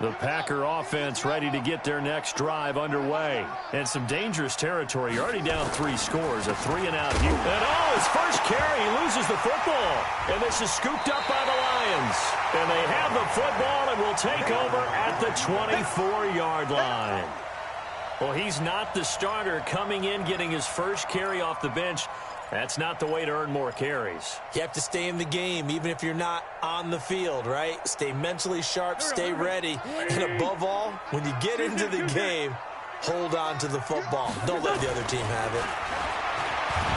The Packer offense ready to get their next drive underway. And some dangerous territory. You're already down 3 scores, a 3-and-out view. And his first carry, he loses the football. And this is scooped up by the Lions. And they have the football and will take over at the 24-yard line. Well, he's not the starter coming in, getting his first carry off the bench. That's not the way to earn more carries. You have to stay in the game, even if you're not on the field, right? Stay mentally sharp, stay ready. And above all, when you get into the game, hold on to the football. Don't let the other team have it.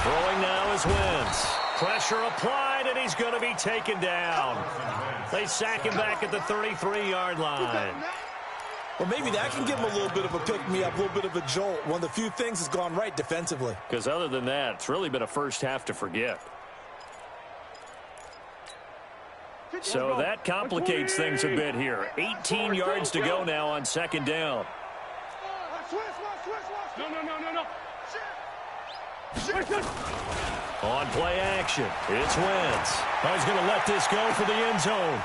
Throwing now is Wentz. Pressure applied, and he's going to be taken down. They sack him back at the 33-yard line. Well, maybe that can give him a little bit of a pick-me-up, a little bit of a jolt. One of the few things that's gone right defensively. Because other than that, it's really been a first half to forget. So that complicates things a bit here. 18 yards to go now on second down. On play action, it's Wentz. He's going to let this go for the end zone.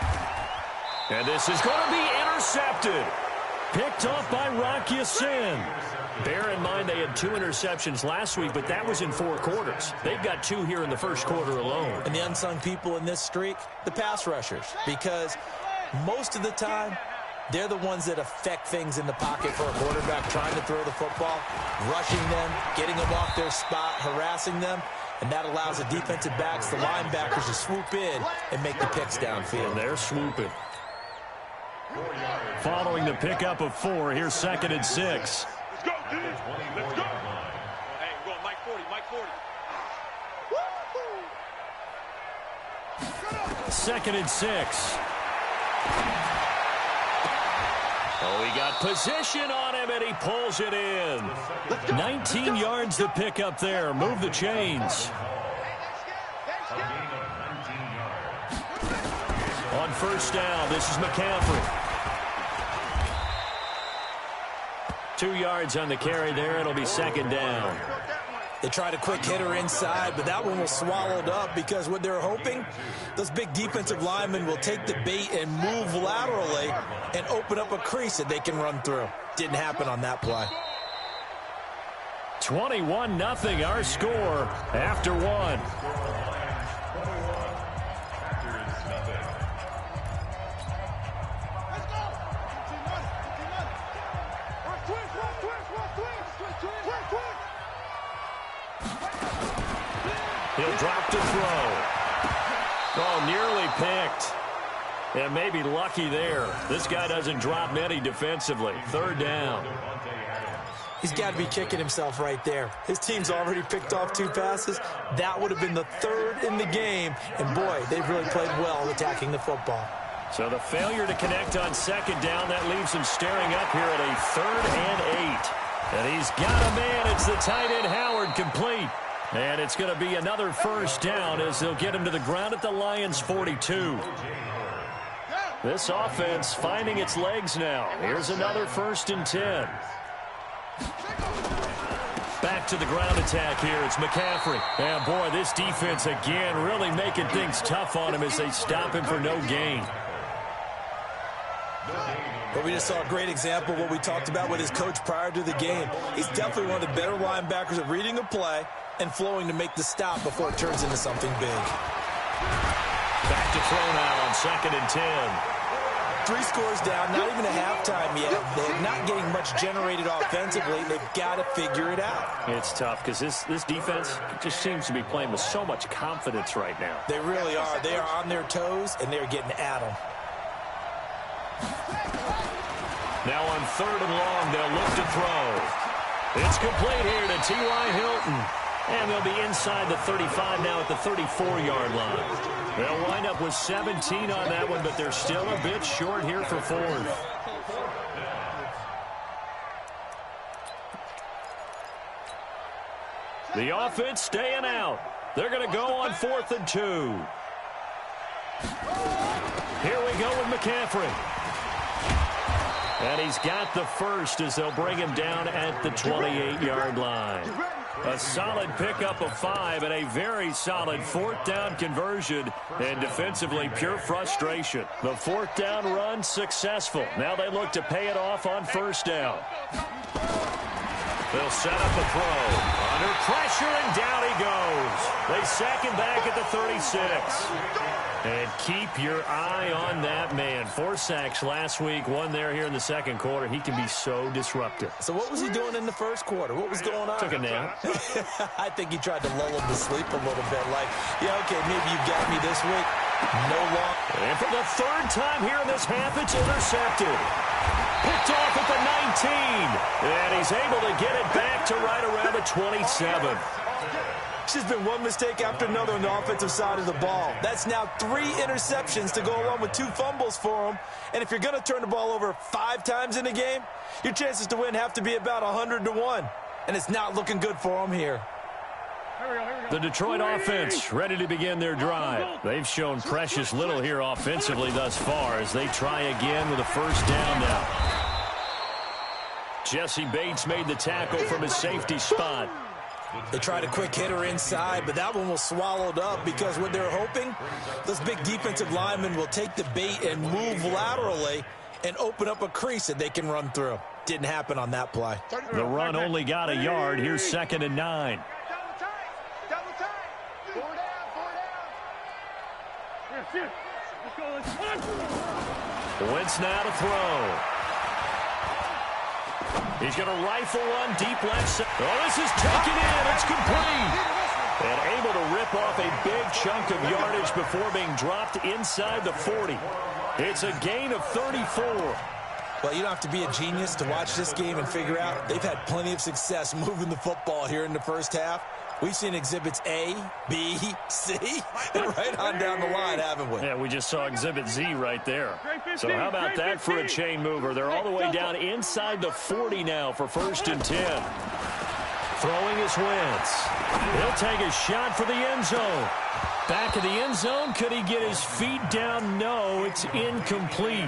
And this is going to be intercepted. Picked off by Rock Ya-Sin. Bear in mind they had 2 interceptions last week, but that was in 4 quarters. They've got 2 here in the first quarter alone. And the unsung people in this streak, the pass rushers. Because most of the time, they're the ones that affect things in the pocket for a quarterback trying to throw the football, rushing them, getting them off their spot, harassing them. And that allows the defensive backs, the linebackers, to swoop in and make the picks downfield. And they're swooping. Following the pickup of 4, here's 2nd and 6. Let's go, dude. Let's go. Hey, we're going Mike 40, Mike 40. 2nd and 6. Oh, he got position on him, and he pulls it in. 19 yards to pick up there. Move the chains. On first down, this is McCaffrey. 2 yards on the carry there. It'll be second down. They tried a quick hitter inside, but that one was swallowed up because what they're hoping, those big defensive linemen will take the bait and move laterally and open up a crease that they can run through. Didn't happen on that play. 21-0 our score after 1. He'll drop to throw. Oh, nearly picked. And maybe lucky there. This guy doesn't drop many defensively. 3rd down. He's got to be kicking himself right there. His team's already picked off 2 passes. That would have been the 3rd in the game. And, boy, they've really played well attacking the football. So the failure to connect on second down, that leaves him staring up here at a 3rd and 8. And he's got a man. It's the tight end, Howard, complete. And it's going to be another first down as they'll get him to the ground at the Lions' 42. This offense finding its legs now. Here's another 1st and 10. Back to the ground attack here. It's McCaffrey. And, boy, this defense again really making things tough on him as they stop him for no gain. But we just saw a great example of what we talked about with his coach prior to the game. He's definitely one of the better linebackers at reading a play and flowing to make the stop before it turns into something big. Back to throw now on 2nd and 10. 3 scores down, not even a halftime yet. They're not getting much generated offensively. They've got to figure it out. It's tough because this defense just seems to be playing with so much confidence right now. They really are. They are on their toes, and they're getting at them. Now on 3rd and long, they'll look to throw. It's complete here to T.Y. Hilton. And they'll be inside the 35 now at the 34-yard line. They'll wind up with 17 on that one, but they're still a bit short here for 4th. The offense staying out. They're going to go on 4th and 2. Here we go with McCaffrey. And he's got the first as they'll bring him down at the 28-yard line. A solid pickup of 5 and a very solid fourth down conversion, and defensively pure frustration. The fourth down run successful. Now they look to pay it off on first down. They'll set up a throw. Under pressure, and down he goes. They sack him back at the 36. And keep your eye on that man. 4 sacks last week, 1 there here in the second quarter. He can be so disruptive. So what was he doing in the first quarter? What was going on? Took a nap. I think he tried to lull him to sleep a little bit. Like, yeah, okay, maybe you got me this week. No longer. And for the third time here in this half, it's intercepted. Picked off at the 19. And he's able to get it back to right around the 27. It's just been one mistake after another on the offensive side of the ball. That's now 3 interceptions to go along with 2 fumbles for him. And if you're going to turn the ball over 5 times in a game, your chances to win have to be about 100-1. And it's not looking good for him here. The Detroit offense ready to begin their drive. They've shown precious little here offensively thus far as they try again with a first down now. Jesse Bates made the tackle from his safety spot. They tried a quick hitter inside, but that one was swallowed up because what they're hoping, those big defensive linemen will take the bait and move laterally and open up a crease that they can run through. Didn't happen on that play. The run only got a yard. Here's 2nd and 9. Wentz now to throw. He's going to rifle one deep left side. Oh, this is taken in. It's complete. And able to rip off a big chunk of yardage before being dropped inside the 40. It's a gain of 34. Well, you don't have to be a genius to watch this game and figure out they've had plenty of success moving the football here in the first half. We've seen exhibits A, B, C, and right on down the line, haven't we? Yeah, we just saw exhibit Z right there. So how about that for a chain mover? They're all the way down inside the 40 now for 1st and 10. Throwing is Wentz. He'll take a shot for the end zone. Back of the end zone. Could he get his feet down? No, it's incomplete.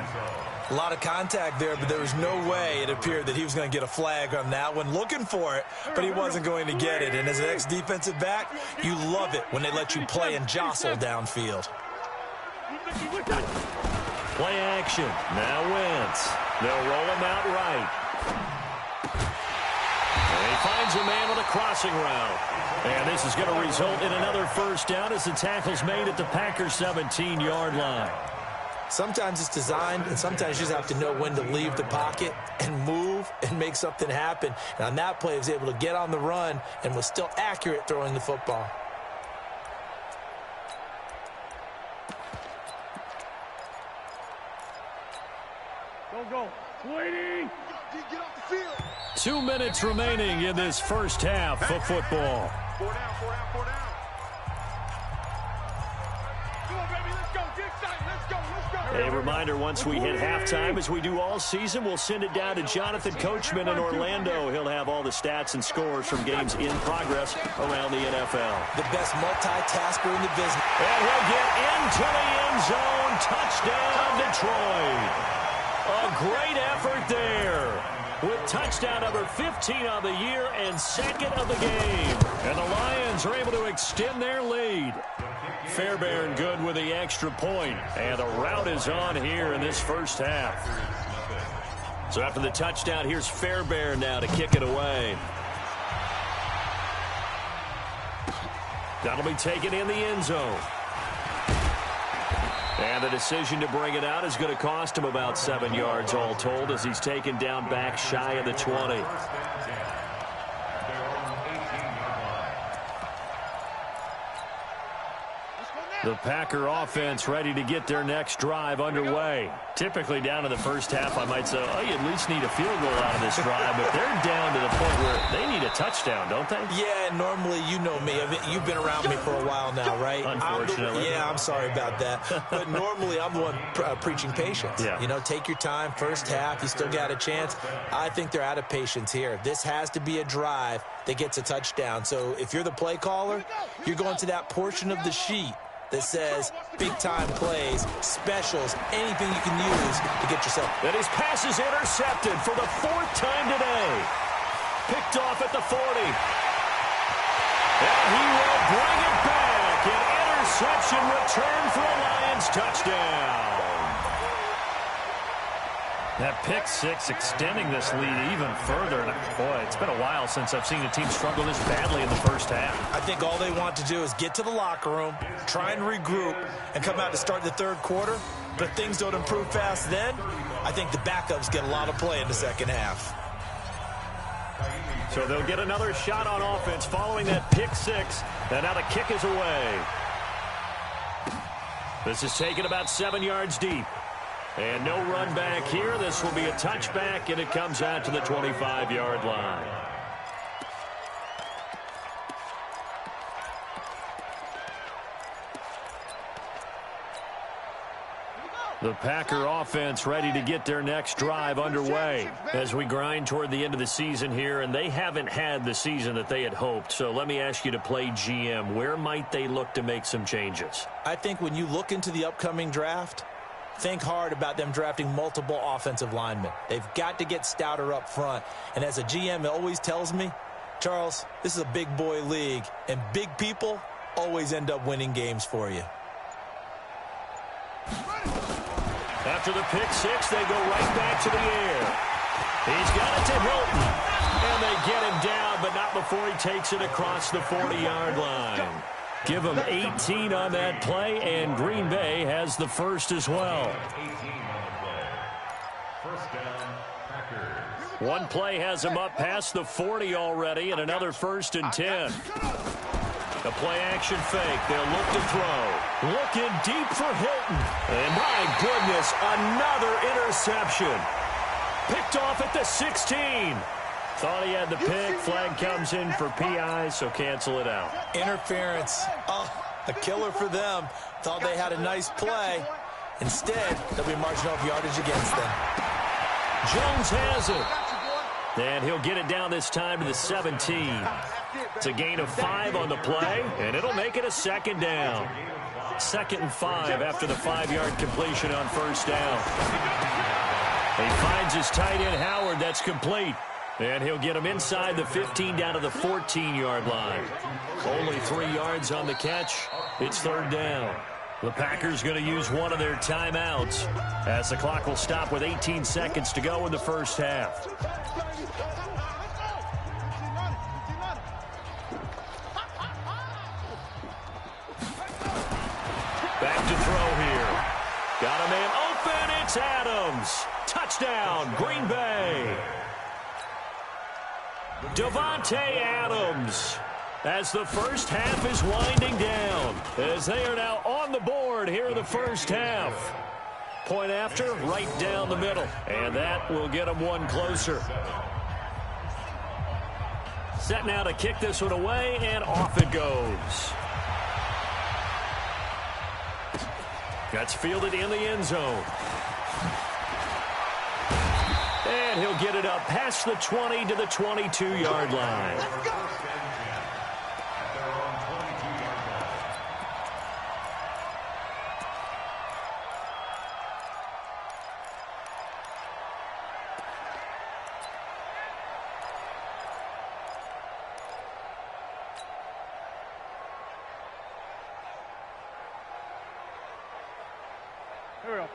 A lot of contact there, but there was no way it appeared that he was going to get a flag on that one. Looking for it, but he wasn't going to get it. And as an ex-defensive back, you love it when they let you play and jostle downfield. Play action. Now Wentz. They'll roll him out right. And he finds a man with a crossing route. And this is going to result in another first down as the tackle's made at the Packers' 17-yard line. Sometimes it's designed, and sometimes you just have to know when to leave the pocket and move and make something happen. And on that play, he was able to get on the run and was still accurate throwing the football. Go. Waiting. Get off the field. 2 minutes remaining in this first half of football. 4 down. Come on, baby, let's go. Get excited. Let's go. A reminder, once we hit halftime, as we do all season, we'll send it down to Jonathan Coachman in Orlando. He'll have all the stats and scores from games in progress around the NFL. The best multitasker in the business. And he'll get into the end zone. Touchdown, Detroit. A great effort there, with touchdown number 15 on the year and 2nd of the game. And the Lions are able to extend their lead. Fairbairn good with the extra point, and the route is on here in this first half. So after the touchdown, here's Fairbairn now to kick it away. That'll be taken in the end zone. And the decision to bring it out is going to cost him about 7 yards all told, as he's taken down back shy of the 20. The Packer offense ready to get their next drive underway. Typically down to the first half, I might say, oh, you at least need a field goal out of this drive, but they're down to the point where they need a touchdown, don't they? Yeah, normally, you know me. You've been around me for a while now, right? Unfortunately. I'm sorry about that. But normally, I'm the one preaching patience. Yeah. You know, take your time, first half, you still got a chance. I think they're out of patience here. This has to be a drive that gets a touchdown. So if you're the play caller, you're going to that portion of the sheet that says big-time plays, specials, anything you can use to get yourself. And his pass is intercepted for the 4th time today. Picked off at the 40. And he will bring it back. An interception return for a Lions touchdown. That pick six extending this lead even further. And boy, it's been a while since I've seen a team struggle this badly in the first half. I think all they want to do is get to the locker room, try and regroup, and come out to start the third quarter. But if things don't improve fast then, I think the backups get a lot of play in the second half. So they'll get another shot on offense following that pick six. And now the kick is away. This is taken about 7 yards deep. And no run back here. This will be a touchback, and it comes out to the 25-yard line. The Packer offense ready to get their next drive underway as we grind toward the end of the season here, and they haven't had the season that they had hoped. So let me ask you to play GM. Where might they look to make some changes? I think when you look into the upcoming draft, think hard about them drafting multiple offensive linemen. They've got to get stouter up front. And as a GM, it always tells me, Charles, this is a big boy league, and big people always end up winning games for you. After the pick six, they go right back to the air. He's got it to Hilton. And they get him down, but not before he takes it across the 40-yard line. Give him 18 on that play, and Green Bay has the first as well. One play has him up past the 40 already, and another 1st and 10. A play-action fake. They'll look to throw. Looking deep for Hilton. And my goodness, another interception. Picked off at the 16. Thought he had the pick. Flag comes in for PI, so cancel it out. Interference. Oh, a killer for them. Thought they had a nice play. Instead, they'll be marching off yardage against them. Jones has it. And he'll get it down this time to the 17. It's a gain of 5 on the play, and it'll make it a 2nd down. 2nd and 5 after the 5-yard completion on 1st down. He finds his tight end, Howard. That's complete. And he'll get him inside the 15 down to the 14-yard line. Only 3 yards on the catch. It's 3rd down. The Packers going to use one of their timeouts as the clock will stop with 18 seconds to go in the first half. Back to throw here. Got a man open. It's Adams. Touchdown, Green Bay. Davante Adams as the first half is winding down, as they are now on the board here in the first half. Point after, right down the middle, and that will get them one closer. Set now to kick this one away, and off it goes. That's fielded in the end zone. And he'll get it up past the 20 to the 22-yard line.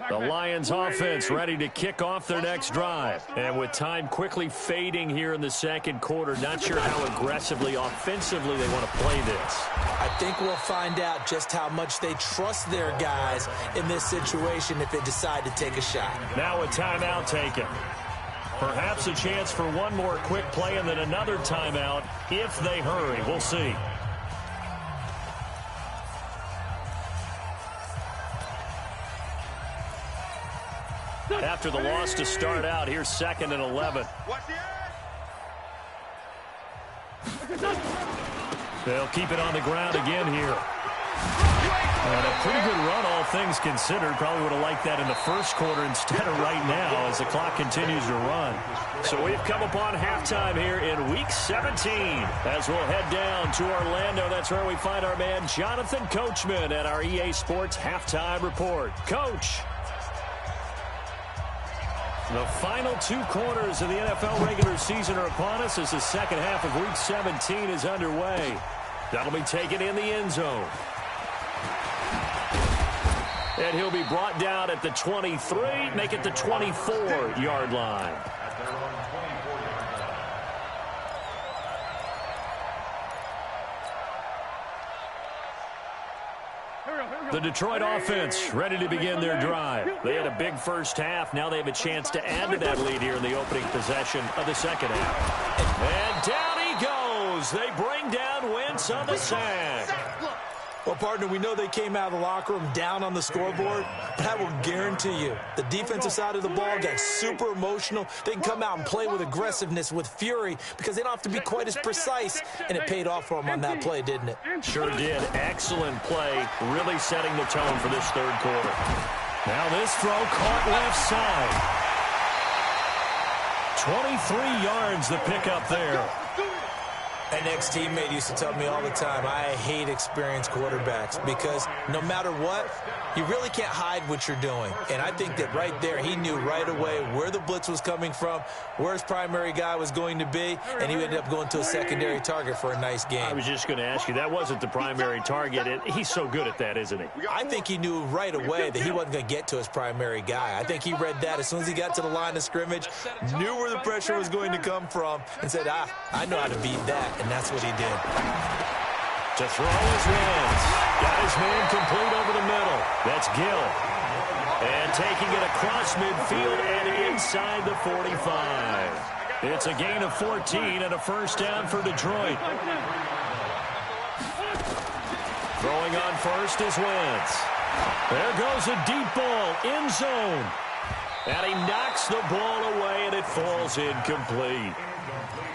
The Lions offense ready to kick off their next drive. And with time quickly fading here in the second quarter, not sure how aggressively, offensively they want to play this. I think we'll find out just how much they trust their guys in this situation if they decide to take a shot. Now a timeout taken. Perhaps a chance for one more quick play and then another timeout if they hurry. We'll see. After the loss to start out, here's 2nd and 11. They'll keep it on the ground again here. And a pretty good run, all things considered. Probably would have liked that in the first quarter instead of right now as the clock continues to run. So we've come upon halftime here in Week 17 as we'll head down to Orlando. That's where we find our man Jonathan Coachman at our EA Sports Halftime Report. Coach. The final 2 quarters of the NFL regular season are upon us as the second half of Week 17 is underway. That'll be taken in the end zone. And he'll be brought down at the 23, make it the 24-yard line. The Detroit offense ready to begin their drive. They had a big first half. Now they have a chance to add to that lead here in the opening possession of the second half. And down he goes. They bring down Wentz on the sack. Well, partner, we know they came out of the locker room down on the scoreboard, but I will guarantee you the defensive side of the ball got super emotional. They can come out and play with aggressiveness, with fury, because they don't have to be quite as precise, and it paid off for them on that play, didn't it? Sure did. Excellent play, really setting the tone for this third quarter. Now this throw caught left side. 23 yards the pickup there. An ex-teammate used to tell me all the time, I hate experienced quarterbacks because no matter what, you really can't hide what you're doing. And I think that right there, he knew right away where the blitz was coming from, where his primary guy was going to be, and he ended up going to a secondary target for a nice game. I was just going to ask you, that wasn't the primary target. He's so good at that, isn't he? I think he knew right away that he wasn't going to get to his primary guy. I think he read that as soon as he got to the line of scrimmage, knew where the pressure was going to come from, and said, I know how to beat that. And that's what he did. To throw his hands. Got his man complete over the middle. That's Gill. And taking it across midfield and inside the 45. It's a gain of 14 and a first down for Detroit. Throwing on first is Wentz. There goes a deep ball, end zone. And he knocks the ball away and it falls incomplete.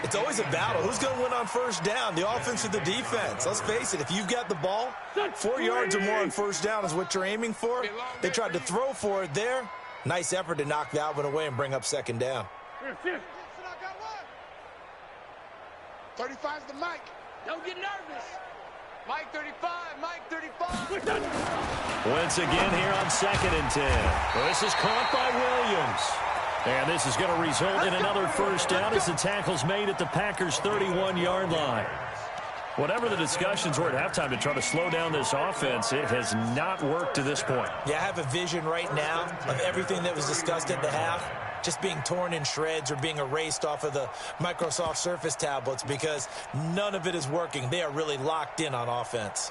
It's always a battle. Who's going to win on first down, the offense or the defense? Let's face it, if you've got the ball, 4 yards or more on first down is what you're aiming for. They tried to throw for it there. Nice effort to knock that one away and bring up second down. 35's the mic. Don't get nervous. Mike 35, Mike 35. Wentz again here on 2nd and 10. Well, this is caught by Williams. And this is going to result in another first down as the tackle's made at the Packers' 31-yard line. Whatever the discussions were at halftime to try to slow down this offense, it has not worked to this point. Yeah, I have a vision right now of everything that was discussed at the half just being torn in shreds or being erased off of the Microsoft Surface tablets because none of it is working. They are really locked in on offense.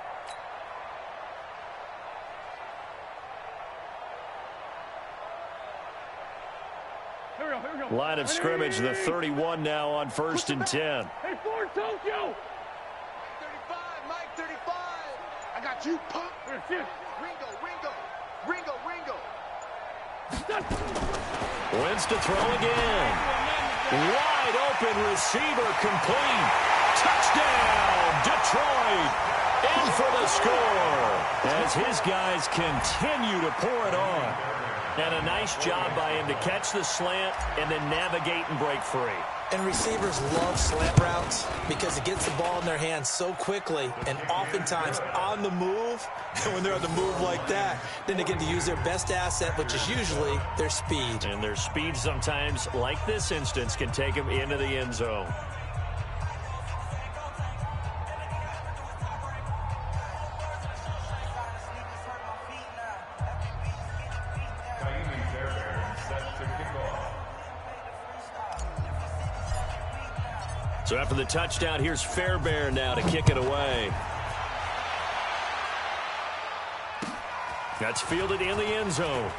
Line of scrimmage, the 31 now on 1st and 10. Hey, Ford, Tokyo. Mike 35. I got you, punk. Ringo. Wentz to throw again. Wide open receiver complete. Touchdown, Detroit. In for the score as his guys continue to pour it on. And a nice job by him to catch the slant and then navigate and break free. And receivers love slant routes because it gets the ball in their hands so quickly and oftentimes on the move. And when they're on the move like that, then they get to use their best asset, which is usually their speed. And their speed sometimes, like this instance, can take them into the end zone. So after the touchdown, here's Fairbairn now to kick it away. That's fielded in the end zone.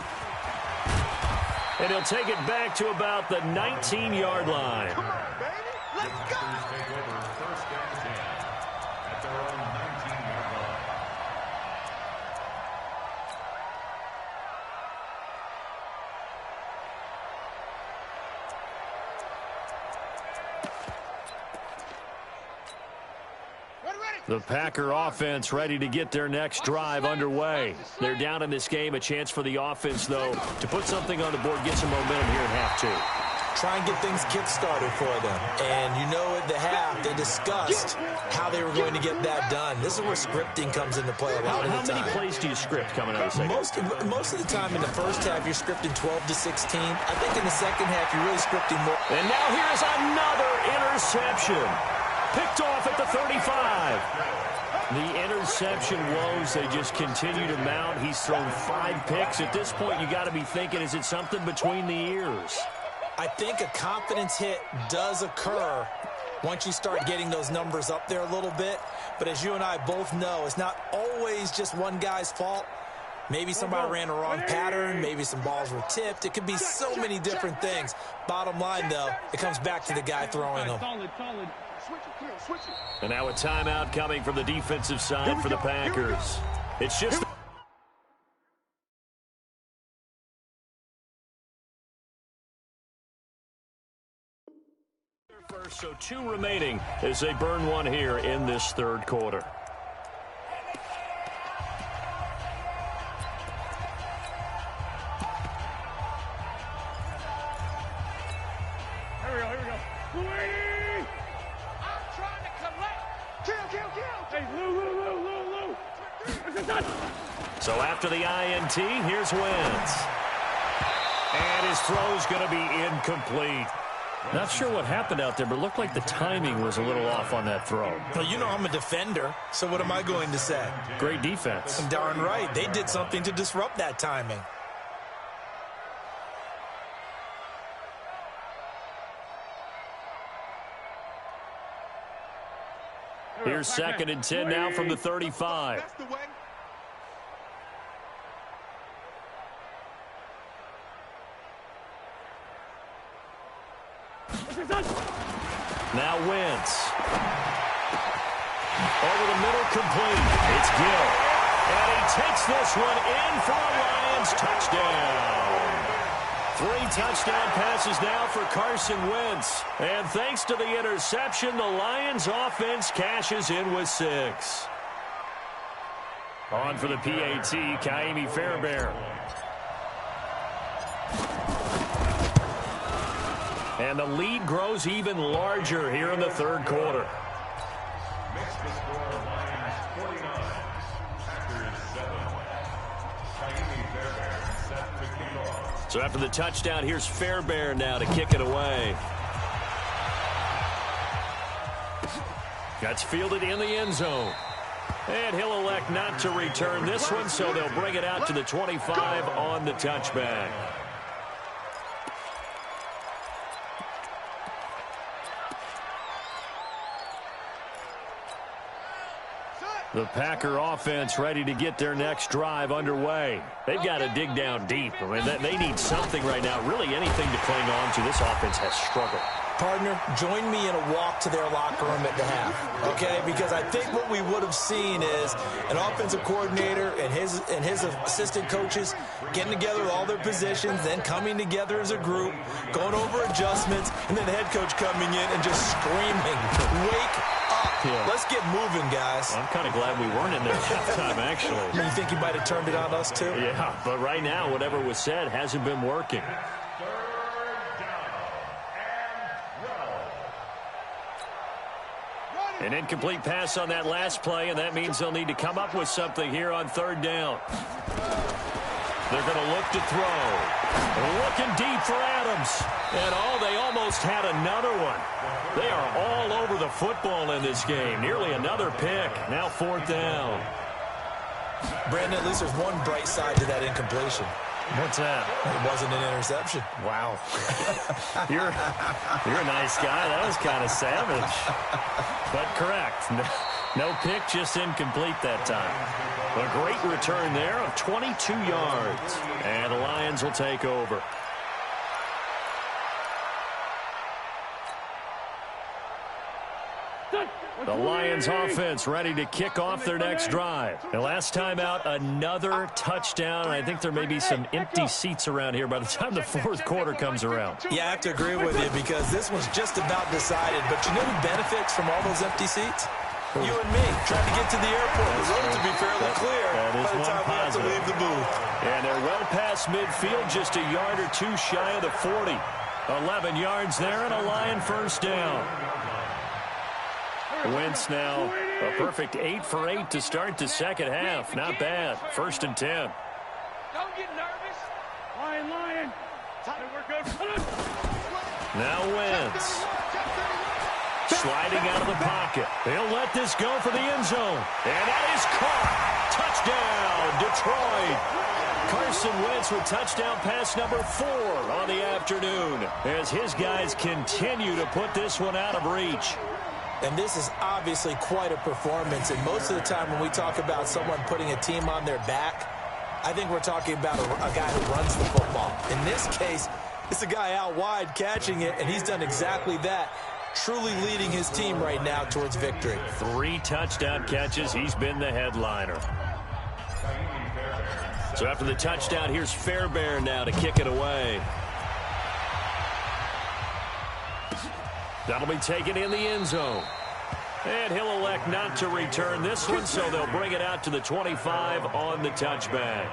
And he'll take it back to about the 19-yard line. Come on, baby. Let's go. The Packer offense ready to get their next drive underway. They're down in this game. A chance for the offense, though, to put something on the board, get some momentum here in half two. Try and get things kick-started for them. And you know at the half, they discussed how they were going to get that done. This is where scripting comes into play a lot of the time. How many plays do you script coming out of the second? Most of the time in the first half, you're scripting 12 to 16. I think in the second half, you're really scripting more. And now here's another interception. Picked off at the 35. The interception woes, they just continue to mount. He's thrown 5 picks. At this point, you got to be thinking, is it something between the ears? I think a confidence hit does occur once you start getting those numbers up there a little bit. But as you and I both know, it's not always just one guy's fault. Maybe somebody ran a wrong pattern. Maybe some balls were tipped. It could be so many different things. Bottom line, though, it comes back to the guy throwing them. And now a timeout coming from the defensive side for the Packers. It's just... First, so 2 remaining as they burn one here in this third quarter. Here we go. Louie! I'm trying to collect. Kill. Hey, Lou. So after the INT, here's Wentz. And his throw's going to be incomplete. Not sure what happened out there, but it looked like the timing was a little off on that throw. Well, you know I'm a defender, so what am I going to say? Great defense. Darn right. They did something to disrupt that timing. Here's 2nd and 10 now from the 35. That's the way. Now Wentz. Over the middle, complete. It's Gill. And he takes this one in for a Lions touchdown. 3 touchdown passes now for Carson Wentz. And thanks to the interception, the Lions offense cashes in with 6. On for the PAT, Kaimi Fairbairn. And the lead grows even larger here in the third quarter. Makes the score Lions 49, Packers 7. Kaimi Fairbairn set to kick off. So after the touchdown, here's Fairbairn now to kick it away. That's fielded in the end zone. And he'll elect not to return this one, so they'll bring it out to the 25 on the touchback. The Packer offense ready to get their next drive underway. They've got to dig down deep. I mean, they need something right now, really anything to cling on to. This offense has struggled. Partner, join me in a walk to their locker room at the half, okay? Because I think what we would have seen is an offensive coordinator and his assistant coaches getting together with all their positions, then coming together as a group, going over adjustments, and then the head coach coming in and just screaming, "Wake up. Yeah. Let's get moving, guys." Well, I'm kind of glad we weren't in there at halftime, actually. You think you might have turned it on us, too? Yeah, but right now, whatever was said hasn't been working. An incomplete pass on that last play, and that means they'll need to come up with something here on 3rd down. They're going to look to throw. Looking deep for Adams. And they almost had another one. They are all over the football in this game. Nearly another pick. Now 4th down. Brandon, at least there's one bright side to that incompletion. What's that? It wasn't an interception. Wow. You're a nice guy. That was kind of savage. But correct. No pick, just incomplete that time. A great return there of 22 yards. And the Lions will take over. The Lions offense ready to kick off their next drive. The last time out, another touchdown. I think there may be some empty seats around here by the time the 4th quarter comes around. Yeah, I have to agree with you because this one's just about decided. But you know who benefits from all those empty seats? You and me, trying to get to the airport. The roads will be fairly clear by the time we have to leave the booth. And they're well past midfield, just a yard or two shy of the 40. 11 yards there and a Lion first down. Wentz now a perfect 8 for 8 to start the second half. Not bad. 1st and 10. Don't get nervous. Lion. We're good. Now Wentz. Sliding out of the pocket. He'll let this go for the end zone. And that is caught. Touchdown, Detroit. Carson Wentz with touchdown pass number 4 on the afternoon as his guys continue to put this one out of reach. And this is obviously quite a performance. And most of the time when we talk about someone putting a team on their back, I think we're talking about a guy who runs the football. In this case, it's a guy out wide catching it, and he's done exactly that. Truly leading his team right now towards victory. 3 touchdown catches. He's been the headliner. So after the touchdown, here's Fairbairn now to kick it away. That'll be taken in the end zone. And he'll elect not to return this one, so they'll bring it out to the 25 on the touchback.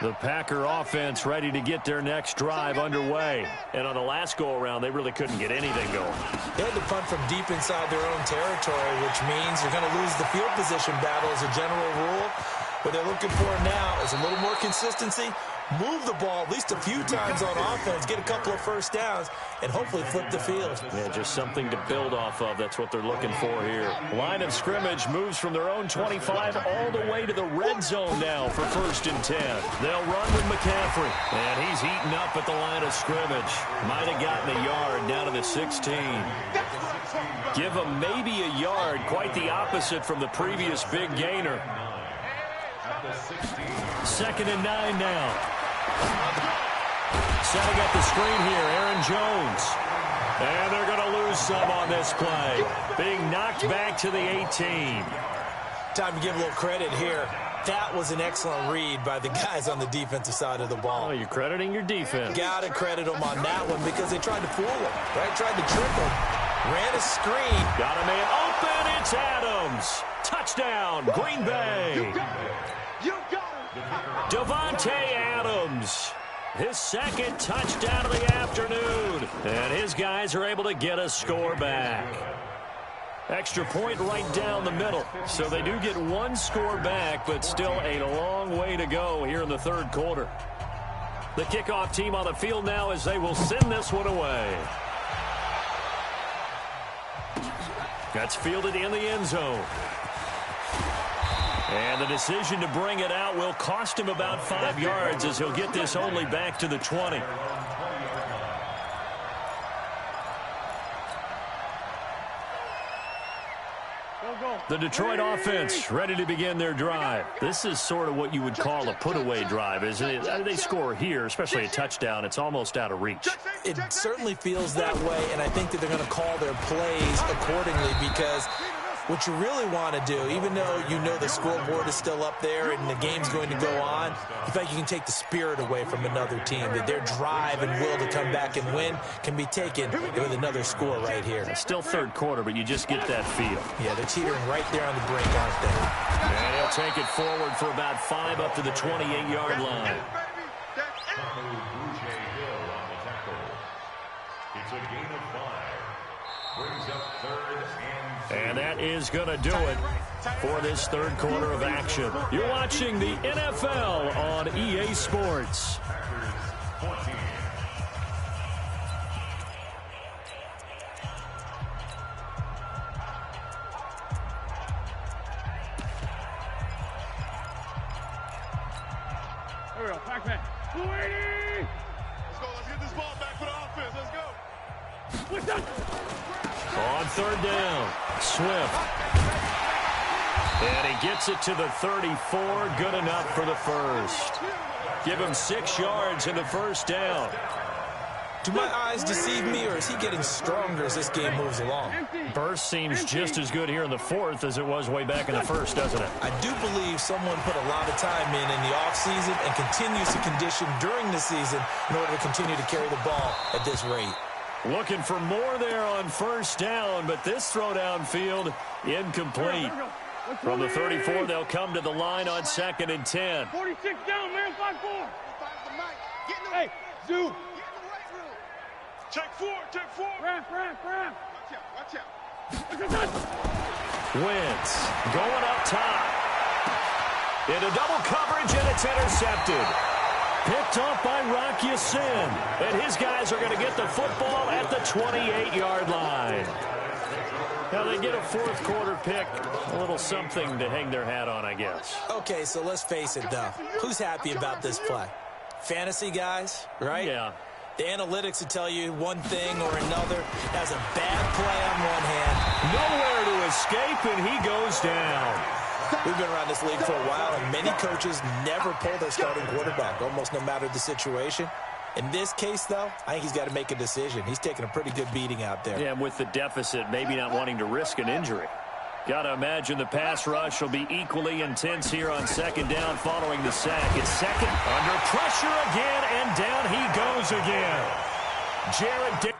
The Packer offense ready to get their next drive underway. And on the last go-around, they really couldn't get anything going. They had to punt from deep inside their own territory, which means you're going to lose the field position battle as a general rule. What they're looking for now is a little more consistency, move the ball at least a few times on offense, get a couple of first downs, and hopefully flip the field. Yeah, just something to build off of. That's what they're looking for here. Line of scrimmage moves from their own 25 all the way to the red zone now for 1st and 10. They'll run with McCaffrey, and he's eaten up at the line of scrimmage. Might have gotten a yard down to the 16. Give him maybe a yard, quite the opposite from the previous big gainer. 2nd and 9 now. Setting up the screen here, Aaron Jones. And they're going to lose some on this play. Being knocked back to the 18. Time to give a little credit here. That was an excellent read by the guys on the defensive side of the ball. Oh, you're crediting your defense. Got to credit them on that one because they tried to fool him, right? Tried to trick him. Ran a screen. Got a man open. It's Adams. Touchdown, Green Bay. Devontae Adams. His 2nd touchdown of the afternoon. And his guys are able to get a score back. Extra point right down the middle. So they do get 1 score back, but still a long way to go here in the 3rd quarter. The kickoff team on the field now as they will send this one away. That's fielded in the end zone. And the decision to bring it out will cost him about 5 yards as he'll get this only back to the 20. The Detroit offense ready to begin their drive. This is sort of what you would call a put-away drive, isn't it? They score here, especially a touchdown. It's almost out of reach. It certainly feels that way, and I think that they're going to call their plays accordingly because what you really want to do, even though you know the scoreboard is still up there and the game's going to go on, you think you can take the spirit away from another team, that their drive and will to come back and win can be taken with another score right here. It's still 3rd quarter, but you just get that feel. Yeah, they're teetering right there on the brink, aren't they? And he'll take it forward for about 5 up to the 28-yard line. It's a gain of 5. Brings up 3rd and that is going to do it for this 3rd quarter of action. You're watching the NFL on EA Sports. Here we go, Pac-Man. 280! Let's go, let's get this ball back for the offense, let's go. What's that? On 3rd down, Swift. And he gets it to the 34, good enough for the 1st. Give him 6 yards in the 1st down. Do my eyes deceive me, or is he getting stronger as this game moves along? Burst seems just as good here in the 4th as it was way back in the 1st, doesn't it? I do believe someone put a lot of time in the offseason and continues to condition during the season in order to continue to carry the ball at this rate. Looking for more there on 1st down, but this throw downfield incomplete. From the 34, they'll come to the line on 2nd and 10. 46 down, man, 5-4. Hey, Zoo. Check 4, check 4. Ramp. Watch out. Wentz going up top. Into double coverage, and it's intercepted. Picked off by Rocky Sin. And his guys are going to get the football at the 28-yard line. Now they get a fourth quarter pick. A little something to hang their hat on, I guess. Okay, so let's face it, though. Who's happy about this play? Fantasy guys, right? Yeah. The analytics will tell you one thing or another. Has a bad play on one hand. Nowhere to escape, and he goes down. We've been around this league for a while, and many coaches never pull their starting quarterback, almost no matter the situation. In this case, though, I think he's got to make a decision. He's taking a pretty good beating out there. Yeah, with the deficit, maybe not wanting to risk an injury. Got to imagine the pass rush will be equally intense here on second down following the sack. It's second, under pressure again, and down he goes again. Jared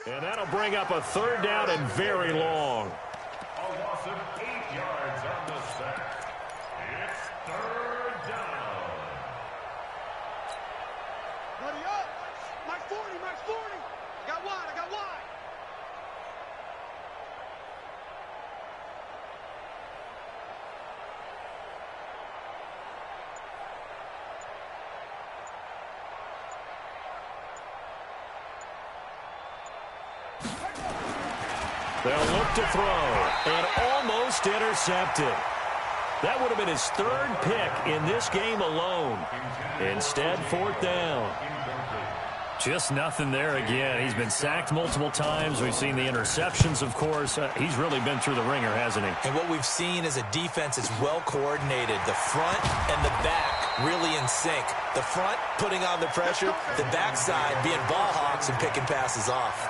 And that'll bring up a third down and very long. A loss of 8 yards on the sack. It's third down. Buddy up. Mike 40, Mike 40. I got wide, I got wide. They'll look to throw, and almost intercepted. That would have been his third pick in this game alone. Instead, fourth down. Just nothing there again. He's been sacked multiple times. We've seen the interceptions, of course. He's really been through the ringer, hasn't he? And what we've seen is a defense that's well coordinated. The front and the back really in sync. The front putting on the pressure, the backside being ball hawks and picking passes off.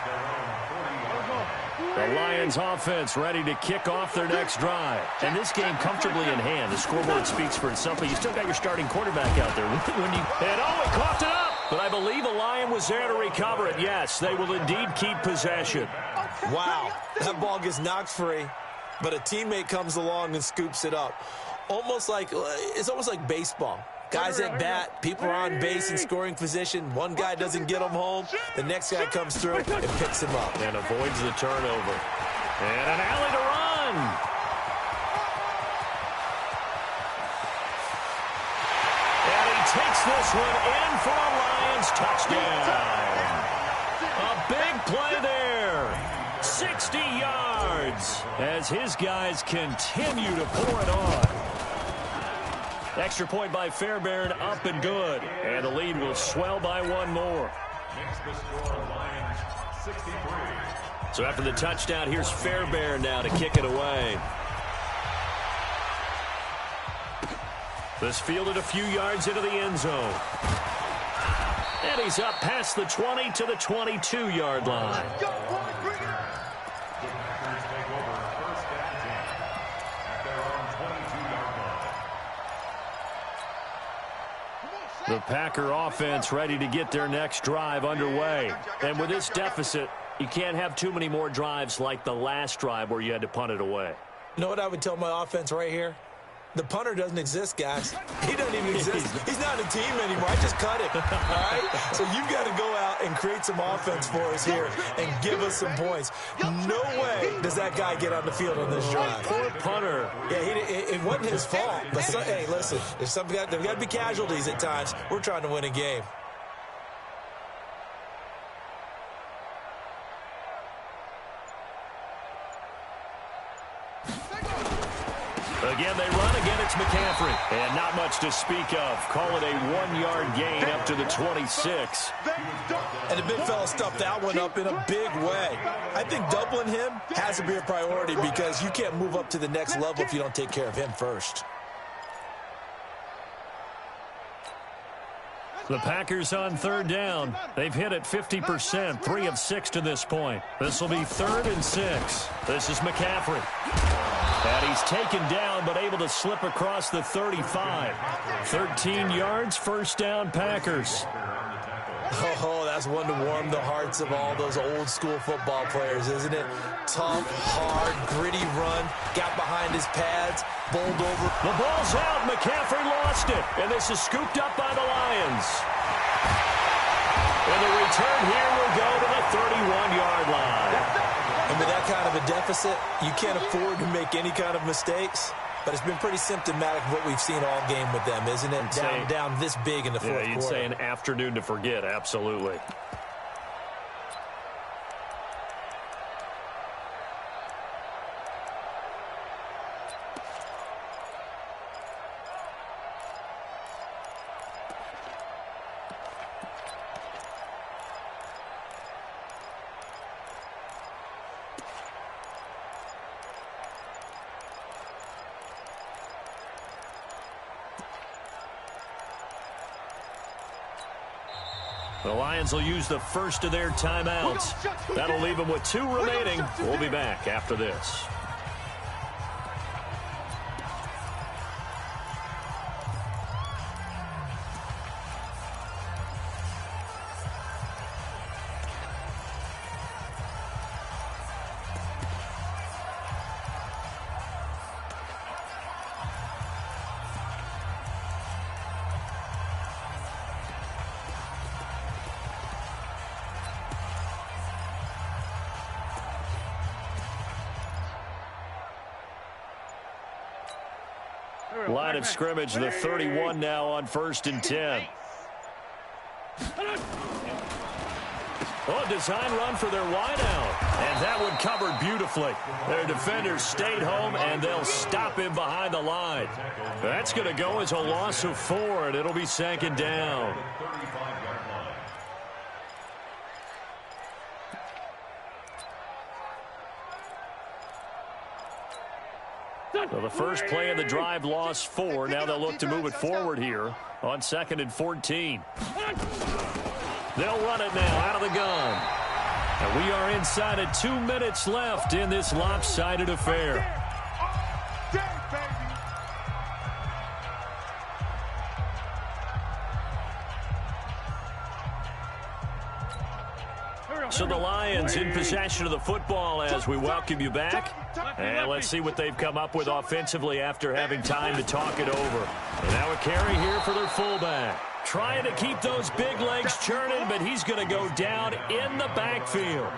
The Lions offense ready to kick off their next drive. And this game comfortably in hand. The scoreboard speaks for itself, but you still got your starting quarterback out there. It coughed it up. But I believe a Lion was there to recover it. Yes, they will indeed keep possession. Wow, that ball gets knocked free, but a teammate comes along and scoops it up. It's almost like baseball. Guys at bat, people are on base in scoring position. One guy doesn't get them home. The next guy comes through and picks him up. And avoids the turnover. And an alley to run. And he takes this one in for a Lions touchdown. A big play there. 60 yards as his guys continue to pour it on. Extra point by Fairbairn, up and good. And the lead will swell by one more. Makes the score Lions 63. So after the touchdown, here's Fairbairn now to kick it away. This fielded a few yards into the end zone. And he's up past the 20 to the 22-yard line. The Packer offense ready to get their next drive underway. And with this deficit, you can't have too many more drives like the last drive where you had to punt it away. You know what I would tell my offense right here? The punter doesn't exist, guys. He doesn't even exist. He's not a team anymore. I just cut him. All right? So you've got to go out and create some offense for us here and give us some points. No way does that guy get on the field on this drive. Poor punter. Yeah, it wasn't his fault. But hey, listen, there's got to be casualties at times. We're trying to win a game. Again, they run. Again, it's McCaffrey. And not much to speak of. Call it a 1-yard gain up to the 26. And the big fella stuffed that one up in a big way. I think doubling him has to be a priority because you can't move up to the next level if you don't take care of him first. The Packers on third down. They've hit it 50%, 3 of 6 to this point. This will be 3rd and 6. This is McCaffrey. And he's taken down but able to slip across the 35. 13 yards, first down Packers. Oh, that's one to warm the hearts of all those old school football players, isn't it? Tough, hard, gritty run, got behind his pads, bowled over. The ball's out. McCaffrey lost it. And this is scooped up by the Lions. And the return here will go to the 31-yard line. And with that kind of a deficit, you can't afford to make any kind of mistakes. But it's been pretty symptomatic of what we've seen all game with them, isn't it? Down this big in the fourth quarter. Yeah, you'd say an afternoon to forget, absolutely. The Lions will use the first of their timeouts. That'll leave them with 2 remaining. We'll be back after this. Line of scrimmage, the 31 now on 1st and 10. Oh, design run for their wideout. And that one covered beautifully. Their defenders stayed home, and they'll stop him behind the line. That's going to go as a loss of 4, and it'll be 2nd down. So the first play of the drive lost 4. Now they'll look to move it forward here on 2nd and 14. They'll run it now out of the gun. And we are inside of 2 minutes left in this lopsided affair. So the Lions in possession of the football as we welcome you back. And let's see what they've come up with offensively after having time to talk it over. And now a carry here for their fullback. Trying to keep those big legs churning, but he's going to go down in the backfield.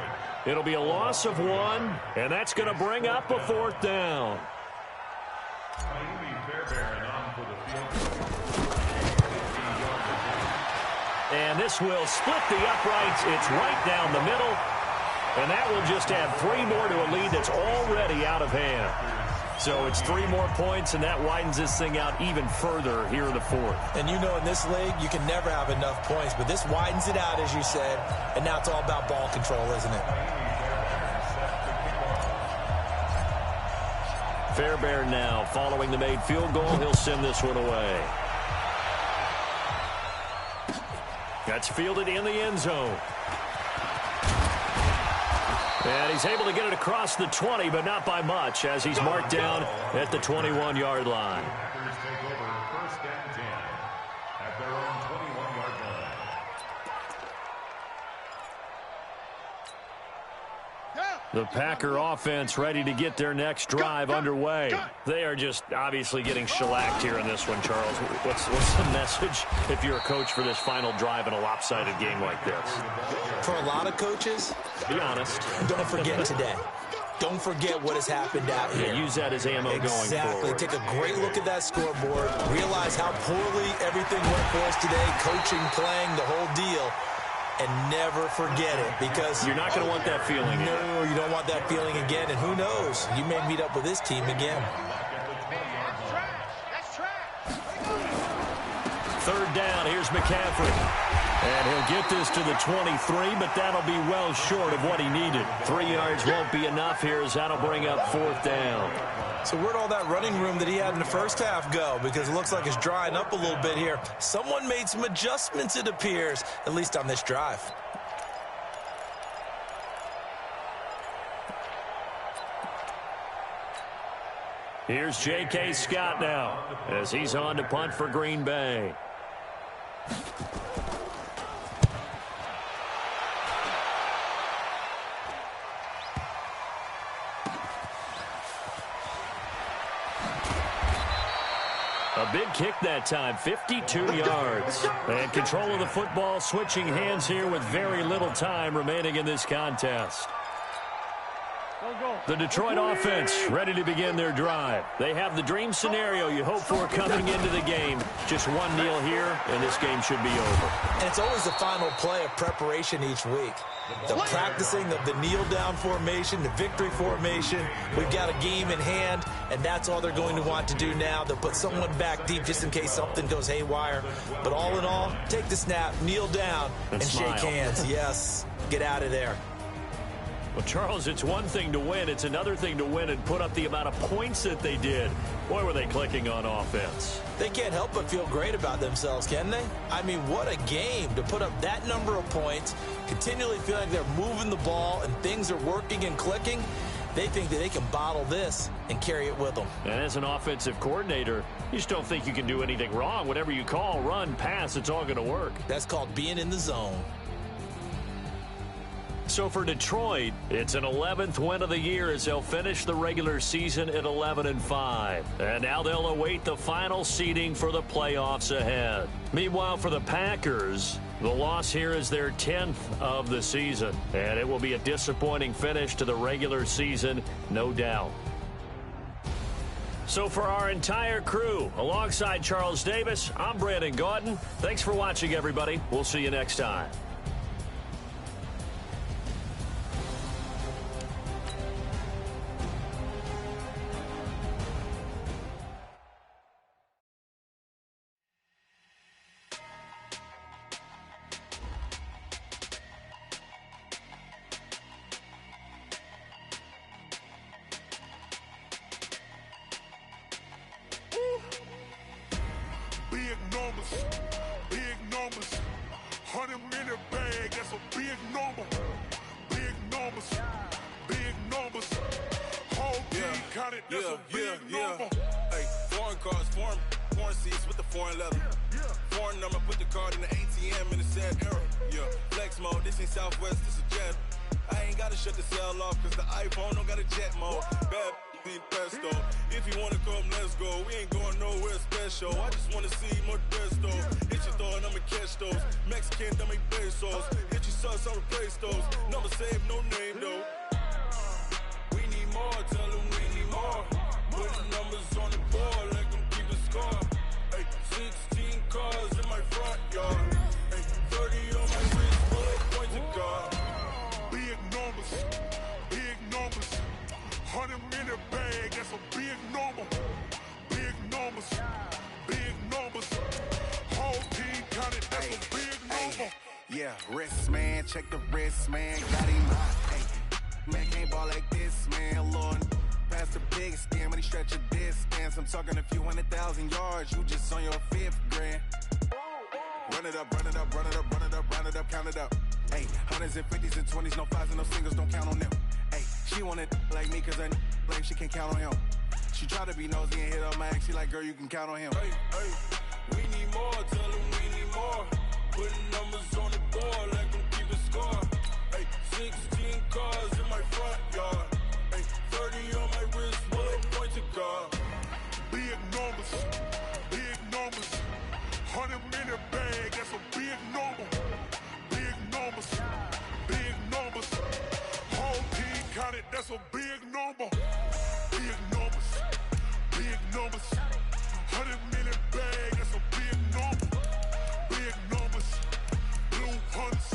It'll be a loss of 1, and that's going to bring up a 4th down. And this will split the uprights. It's right down the middle. And that will just add 3 more to a lead that's already out of hand. So it's 3 more points, and that widens this thing out even further here in the 4th. And you know in this league, you can never have enough points. But this widens it out, as you said. And now it's all about ball control, isn't it? Fairbairn now following the made field goal. He'll send this one away. That's fielded in the end zone. And he's able to get it across the 20, but not by much, as he's marked down at the 21-yard line. The Packer offense ready to get their next drive underway. They are just obviously getting shellacked here in this one, Charles. What's the message if you're a coach for this final drive in a lopsided game like this? For a lot of coaches, be honest. Don't forget today. Don't forget what has happened out here. Yeah, use that as ammo going forward. Exactly. Take a great look at that scoreboard. Realize how poorly everything went for us today. Coaching, playing, the whole deal. And never forget it, because you're not going to want that feeling again. No, you don't want that feeling again. And who knows? You may meet up with this team again. That's 3rd down. Here's McCaffrey. And he'll get this to the 23, but that'll be well short of what he needed. 3 yards won't be enough here as that'll bring up 4th down. So where'd all that running room that he had in the first half go? Because it looks like it's drying up a little bit here. Someone made some adjustments, it appears, at least on this drive. Here's J.K. Scott now as he's on to punt for Green Bay. A big kick that time, 52 yards. And control of the football, switching hands here with very little time remaining in this contest. The Detroit offense ready to begin their drive. They have the dream scenario you hope for coming into the game. Just one kneel here, and this game should be over. And it's always the final play of preparation each week. The practicing of the kneel-down formation, the victory formation. We've got a game in hand, and that's all they're going to want to do now. They'll put someone back deep just in case something goes haywire. But all in all, take the snap, kneel down, and shake hands. Yes, get out of there. Well, Charles, it's one thing to win. It's another thing to win and put up the amount of points that they did. Boy, were they clicking on offense. They can't help but feel great about themselves, can they? I mean, what a game to put up that number of points, continually feel like they're moving the ball and things are working and clicking. They think that they can bottle this and carry it with them. And as an offensive coordinator, you just don't think you can do anything wrong. Whatever you call, run, pass, it's all going to work. That's called being in the zone. So for Detroit, it's an 11th win of the year as they'll finish the regular season at 11-5. And now they'll await the final seeding for the playoffs ahead. Meanwhile, for the Packers, the loss here is their 10th of the season. And it will be a disappointing finish to the regular season, no doubt. So for our entire crew, alongside Charles Davis, I'm Brandon Gaudin. Thanks for watching, everybody. We'll see you next time. Big numbers, 100-minute bag, that's a big number. Big numbers, whole team counted, that's a big number. Hey, foreign cars, foreign seats with the foreign leather. Foreign number, put the card in the ATM in the sad era. Yeah, flex mode, this ain't Southwest, this a jet. I ain't gotta shut the cell off, cause the iPhone don't got a jet mode. Bad need pesto. If you wanna come, let's go. We ain't going nowhere special. I just wanna see more desto. Hit your thought, I'ma catch those. Mexican, don't make pesos. Hit your sauce, I'll replace those. Number save, no name though. We need more, tell them we need more. Put the numbers on the board, let them keep a score. Hey, 16 cars in my front yard. Hey, 30 on my wrist, bullet pointed car. Big numbers, 100-minute bag, that's a big number. Big numbers, whole team counted, that's a big number. Yeah, wrist man, check the wrist man, got him hot. Hey, man can't ball like this, man. Lord, past the big skin when he stretch a distance. I'm talking a few 100,000 yards, you just on your 5th grand. Run it up, count it up. Hey, hundreds and 50s and 20s, no 5s and no singles, don't count on them. Hey, she wanted like me cause her like she can't count on him. She tried to be nosy and hit up my ex, she like, girl, you can count on him. Hey, we need more, tell them we need more. Putting numbers on the board, let them keep a score. Hey, 16 cars in my front yard. Hey, 30 on my wrist, bullet pointed car. Big numbers, 100-minute bag, that's a big number. Big numbers, whole team counted, that's a big number. Big numbers, 100-minute bag, that's a big number. Big numbers, blue hunts,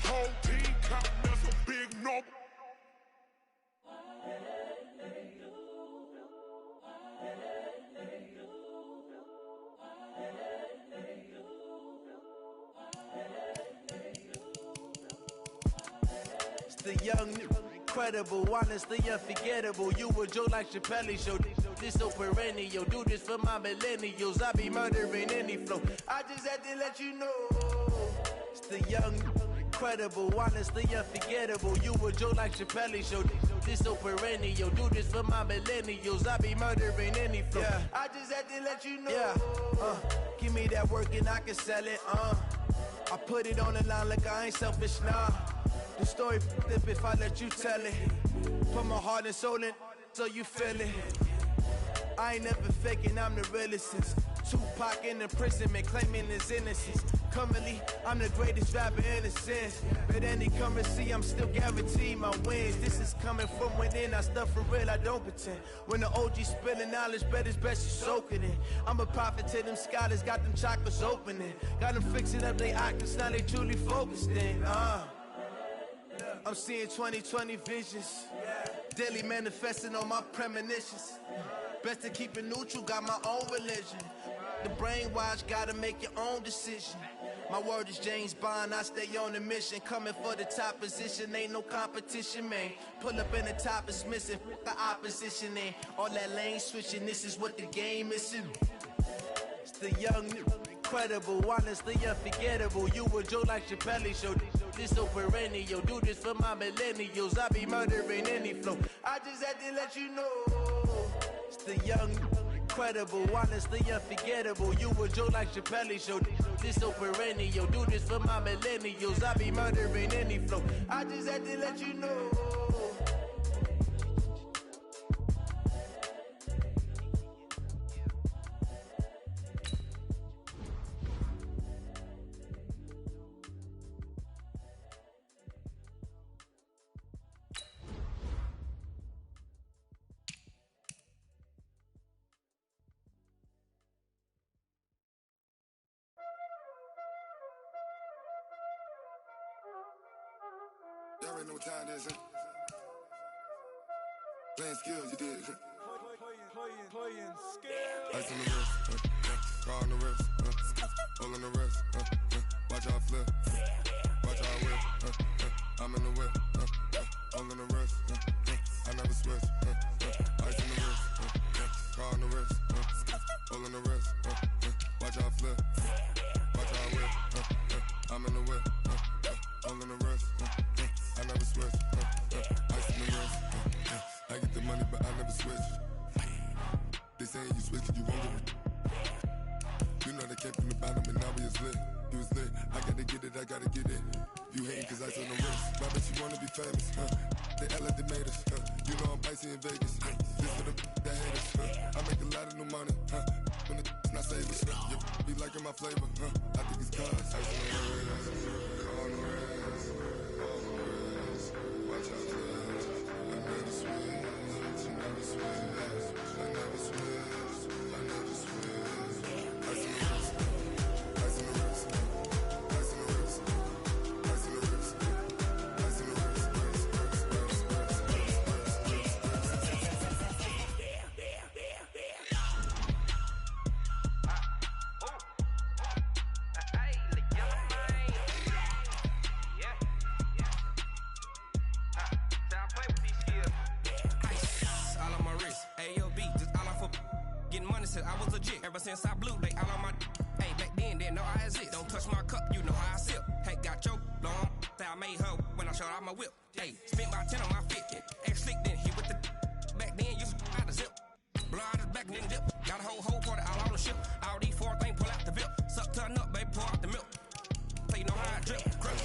whole team counting, that's a big number. the young, incredible, honestly unforgettable. You a joke like Chappelle Show. This so perennial. Do this for my millennials. I be murdering any flow. I just had to let you know. It's the young, incredible, honestly unforgettable. You a joke like Chappelle Show. This so perennial. Do this for my millennials. I be murdering any flow. Yeah. I just had to let you know. Yeah. Give me that work and I can sell it. I put it on the line like I ain't selfish, nah. The story flip if I let you tell it. Put my heart and soul in so you feel it. I ain't never faking, I'm the realest since Tupac in imprisonment, claiming his innocence. Currently, I'm the greatest rapper in a sense. But any currency, I'm still guaranteed my wins. This is coming from within, I stuff for real, I don't pretend. When the OG spilling knowledge, bet it's best you soak it in. I'm a prophet to them scholars, got them chakras opening. Got them fixing up their octaves, now they truly focused in. I'm seeing 2020 visions. Daily manifesting on my premonitions. Best to keep it neutral, got my own religion. The brainwash, gotta make your own decision. My word is James Bond, I stay on a mission. Coming for the top position, ain't no competition, man. Pull up in the top, it's missing, the opposition ain't. All that lane switching, this is what the game is. It's the young, incredible, honestly unforgettable. You a joke like Chappelle Show. This so perennial. Do this for my millennials. I be murdering any flow. I just had to let you know. It's the young, incredible, honestly unforgettable. You a joke like Chappelle Show. This so perennial. Do this for my millennials. I be murdering any flow. I just had to let you know. Y'all already know what time it is, huh? Playing skills, you did. Playing skills. Ice on the wrist, car on the wrist, all on the wrist, watch out flip, watch out whip, I'm in the whip, all on the wrist, I never switch, ice on the wrist, car on the wrist, all on the wrist, watch out flip, watch out whip, I'm in the whip, all on the wrist, I never switch, ice on the wrist, I get the money but I never switch. They saying you switch and you won't get it. You know they came from the bottom and now we is lit. You was lit, I gotta get it, I gotta get it. You hating cause ice on the wrist. Why bet you wanna be famous, They act like they made us, You know I'm icy in Vegas, This for the that hate us, I make a lot of new money, When the not savers, You be liking my flavor, I think it's cause ice on the wrist, on the wrist, on the wrist. Watch out for this, I never switch, I never switch. I never switch, I never switch. Ice in the wrist, ice in the wrist, ice in the wrist, ice in the wrist, ice in the wrist, I was legit. Ever since I blew, they all on my hey, back then, didn't know I exist. Don't touch my cup, you know how I sip. Hey, got your long, say I made her when I showed out my whip. Hey, spent about 10 on my 50. Ex-slick, then hit with the back then, used to out the zip. Blow out his back and then dip. Got a whole party all on the ship. All these four things pull out the VIP. Suck, turn up, baby, pour out the milk. So you know how I drip. Crush.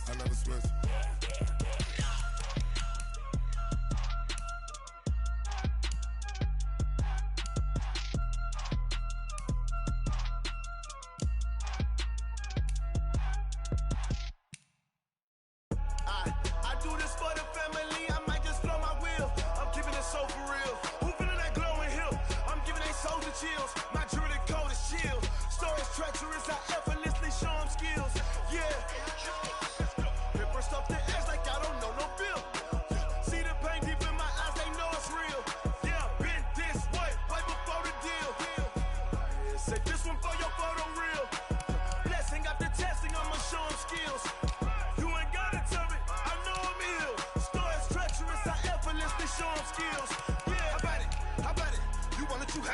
I never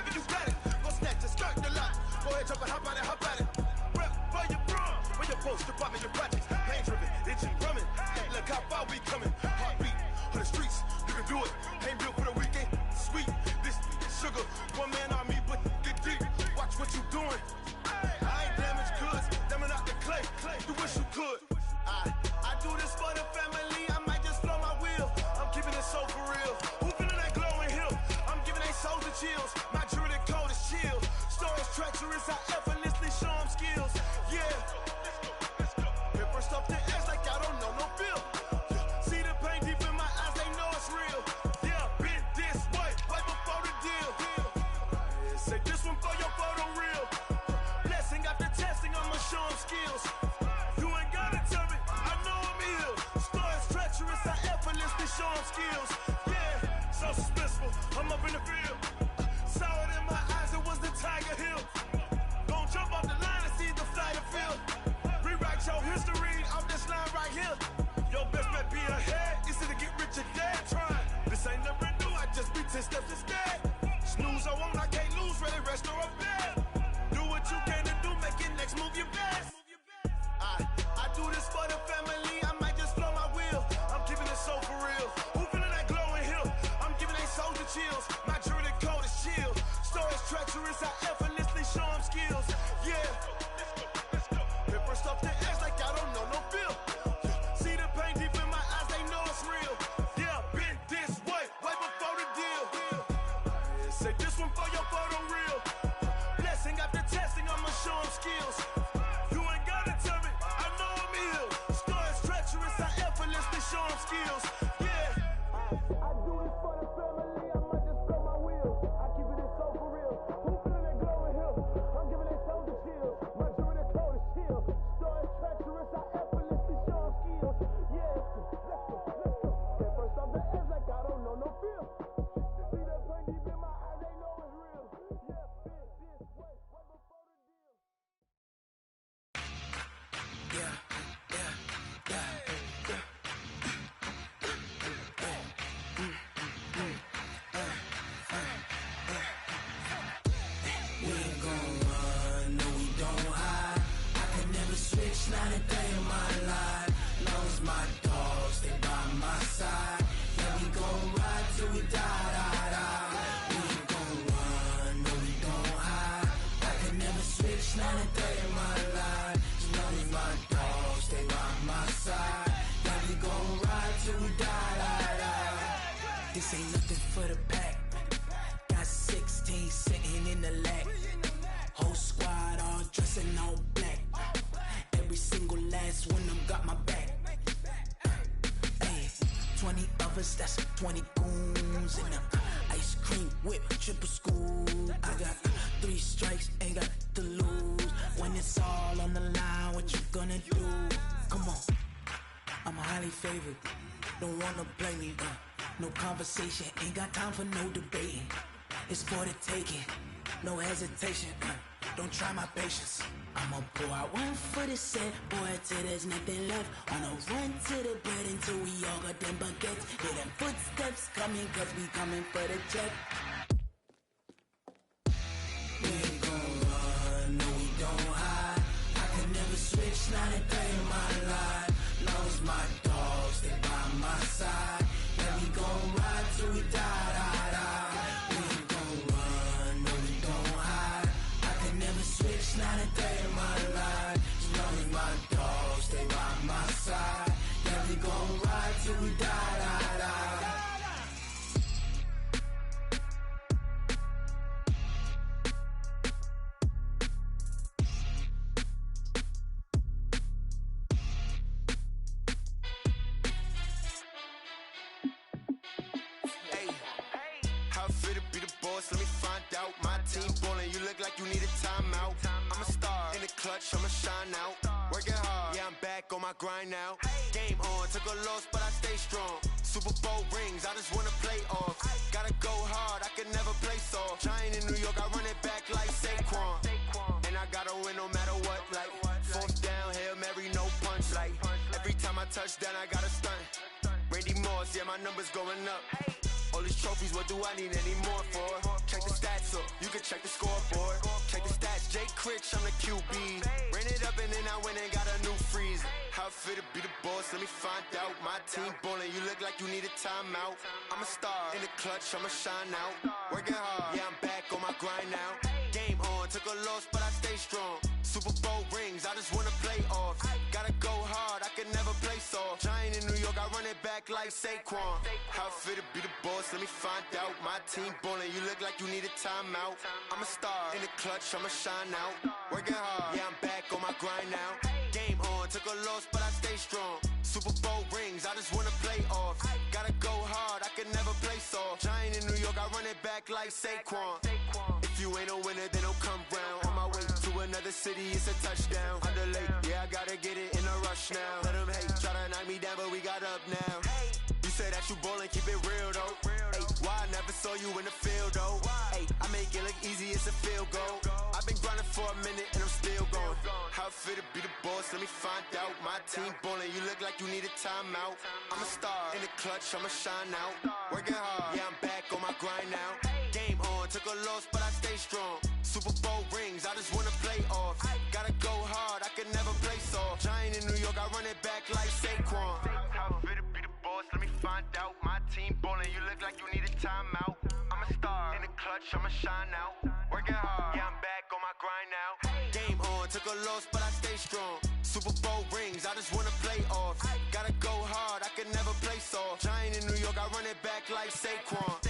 baby, you got it. Go snatch it, skirt the lot. Go ahead, jump it, hop on it, hop on it. Rep for your bro, when your post, your pop, and your projects. Pain driven, itching, drumming. Look how far we coming. Heartbeat on the streets, you can do it. Ain't built for the weekend. Sweet, this sugar. One man army, but get deep. Watch what you doing. I ain't damaged goods, damn it out the clay. You wish you could. I do this for the family. I might just blow my wheel. I'm keeping it so for real. Who feeling that glowing hill? I'm giving they souls the chills. My jewelry code is chill. Stories treacherous, I effortlessly show them skills. Yeah. Paper stuff the edge like I don't know no feel. See the pain deep in my eyes, they know it's real. Yeah, been this way, right before the deal. Say this one for your photo real. Blessing after testing, I'ma show them skills. You ain't gotta tell me, I know I'm ill. Stories treacherous, I effortlessly show them skills. Yeah, so suspenseful, I'm up in the field. Saw it in my eyes, it was the Tiger Hill. Gon' jump off the line and see the flight of field. Rewrite your history off this line right here. Your best bet be ahead, easy to get rich or dead trying. This ain't never new, I just be 10 steps instead. Snooze I won't, I can't lose, ready, rest or a bed. Do what you can to do, make your next move your best. I do this for the family, I might just blow my wheel. I'm keeping it so for real. Who feeling that glowing hill? I'm giving they souls the chills. My jewelry code is chill. Stories treacherous, I effortlessly show them skills. Yeah. Paper stuff the edge like I don't know no feel. See the pain deep in my eyes, they know it's real. Yeah, been this way, way before the deal. Say this one for your photo real. Blessing after testing, I'ma show them skills. You ain't gotta tell me, I know I'm ill. Stories treacherous, I effortlessly show them skills. Yeah. I do this for the family, I might just blow my wheel. I keep it so for real. Who feeling that glowing hill? I'm giving they souls the chills. My jewelry code is chill. Stories treacherous, I effortlessly show them skills. Yeah. Let's go. Get first off the edge like I don't know no feel. See the pain deep in my eyes, they know it's real. Yeah, been this way, way before the deal. We ain't gon' run, no we don't hide. I can never switch, not a day in my life. Long as my dogs, they by my side. Yeah, we gon' ride till we die. We ain't gon' run, no we don't hide. I can never switch, not a day in my life. As long as my dogs, they by my side. Yeah, we gon' ride till we die. This ain't nothing for the pack. Got 16 sitting in the lag. Whole squad all dressing all black. Every single last one of them got my back. Hey, 20 of us, that's 20 goons in the ice cream whip, triple school. I got 3 strikes, ain't got to lose. When it's all on the line, what you gonna do? Come on, I'm highly favored. Don't wanna blame me, no conversation, ain't got time for no debating. It's for the taking, no hesitation, don't try my patience. I'ma pour out one for the set, boy, till there's nothing left. On a run to the bed until we all got them baguettes. Hear them footsteps coming, cause we coming for the check. We ain't gon' run, no we don't hide. I can never switch, not a day in my life. Long as my dogs, they by my side. Yeah, we gon' ride till we die. We ain't gon' run, no we don't hide. I can never switch, not a day in my life. As long as my dogs, they by my side. Yeah, we gon' ride till we die. Let me find out. My team ballin', you look like you need a timeout. I'm a star in the clutch, I'ma shine out. Working hard, yeah, I'm back on my grind now. Game on, took a loss, but I stay strong. Super Bowl rings, I just wanna play off. Gotta go hard, I can never play soft. Giant in New York, I run it back like Saquon. And I gotta win no matter what, like 4th down, Hail Mary, no punch. Like every time I touch down, I gotta stunt. Randy Moss, yeah, my numbers going up. All these trophies, what do I need any more for? Check the stats up, you can check the scoreboard. Check the stats, Jay Critch, I'm the QB. Ran it up and then I went and got a new freeze. How it feel to be the boss, let me find out. My team ballin', you look like you need a timeout. I'm a star, in the clutch, I'ma shine out. Working hard, yeah, I'm back on my grind now. Game on, took a loss, but I stay strong. Super Bowl rings, I just wanna play off. Gotta go hard, I can never play soft. Giant in New York, I run it back like Saquon. How it feel to be the boss, let me find out. My team ballin', you look like you need a timeout. I'm a star, in the clutch, I'ma shine out. Working hard, yeah, I'm back on my grind now. Game on, took a loss, but I stay strong. Super Bowl rings, I just wanna play off. Gotta go hard, I can never play soft. Giant in New York, I run it back like Saquon. If you ain't a winner, then don't come round. On my way to another city, it's a touchdown. Underlay, yeah, I gotta get it in a rush now. Let them hate, try to knock me down, but we got up now. You say that you ballin', keep it real though. Ay, why I never saw you in the field though? Ay, I make it look easy, it's a field goal. I've been grinding for a minute and I'm still going. How it feel to be the boss, let me find out. My team ballin', you look like you need a timeout. I'm a star, in the clutch, I'ma shine out. Working hard, yeah, I'm back on my grind now. Game on, took a loss, but I stay strong. Super Bowl rings, I just wanna play off. Gotta go hard, I can never play soft. Giant in New York, I run it back like Saquon. How it feel to be the boss, let me find out. My team ballin', you look like you need a timeout. I'm a star, in the clutch, I'ma shine out. Working hard, yeah, I'm back on my grind now. Game on, took a loss, but I stay strong. Super Bowl rings, I just wanna play off. Gotta go hard, I can never play soft. Giant in New York, I run it back like Saquon.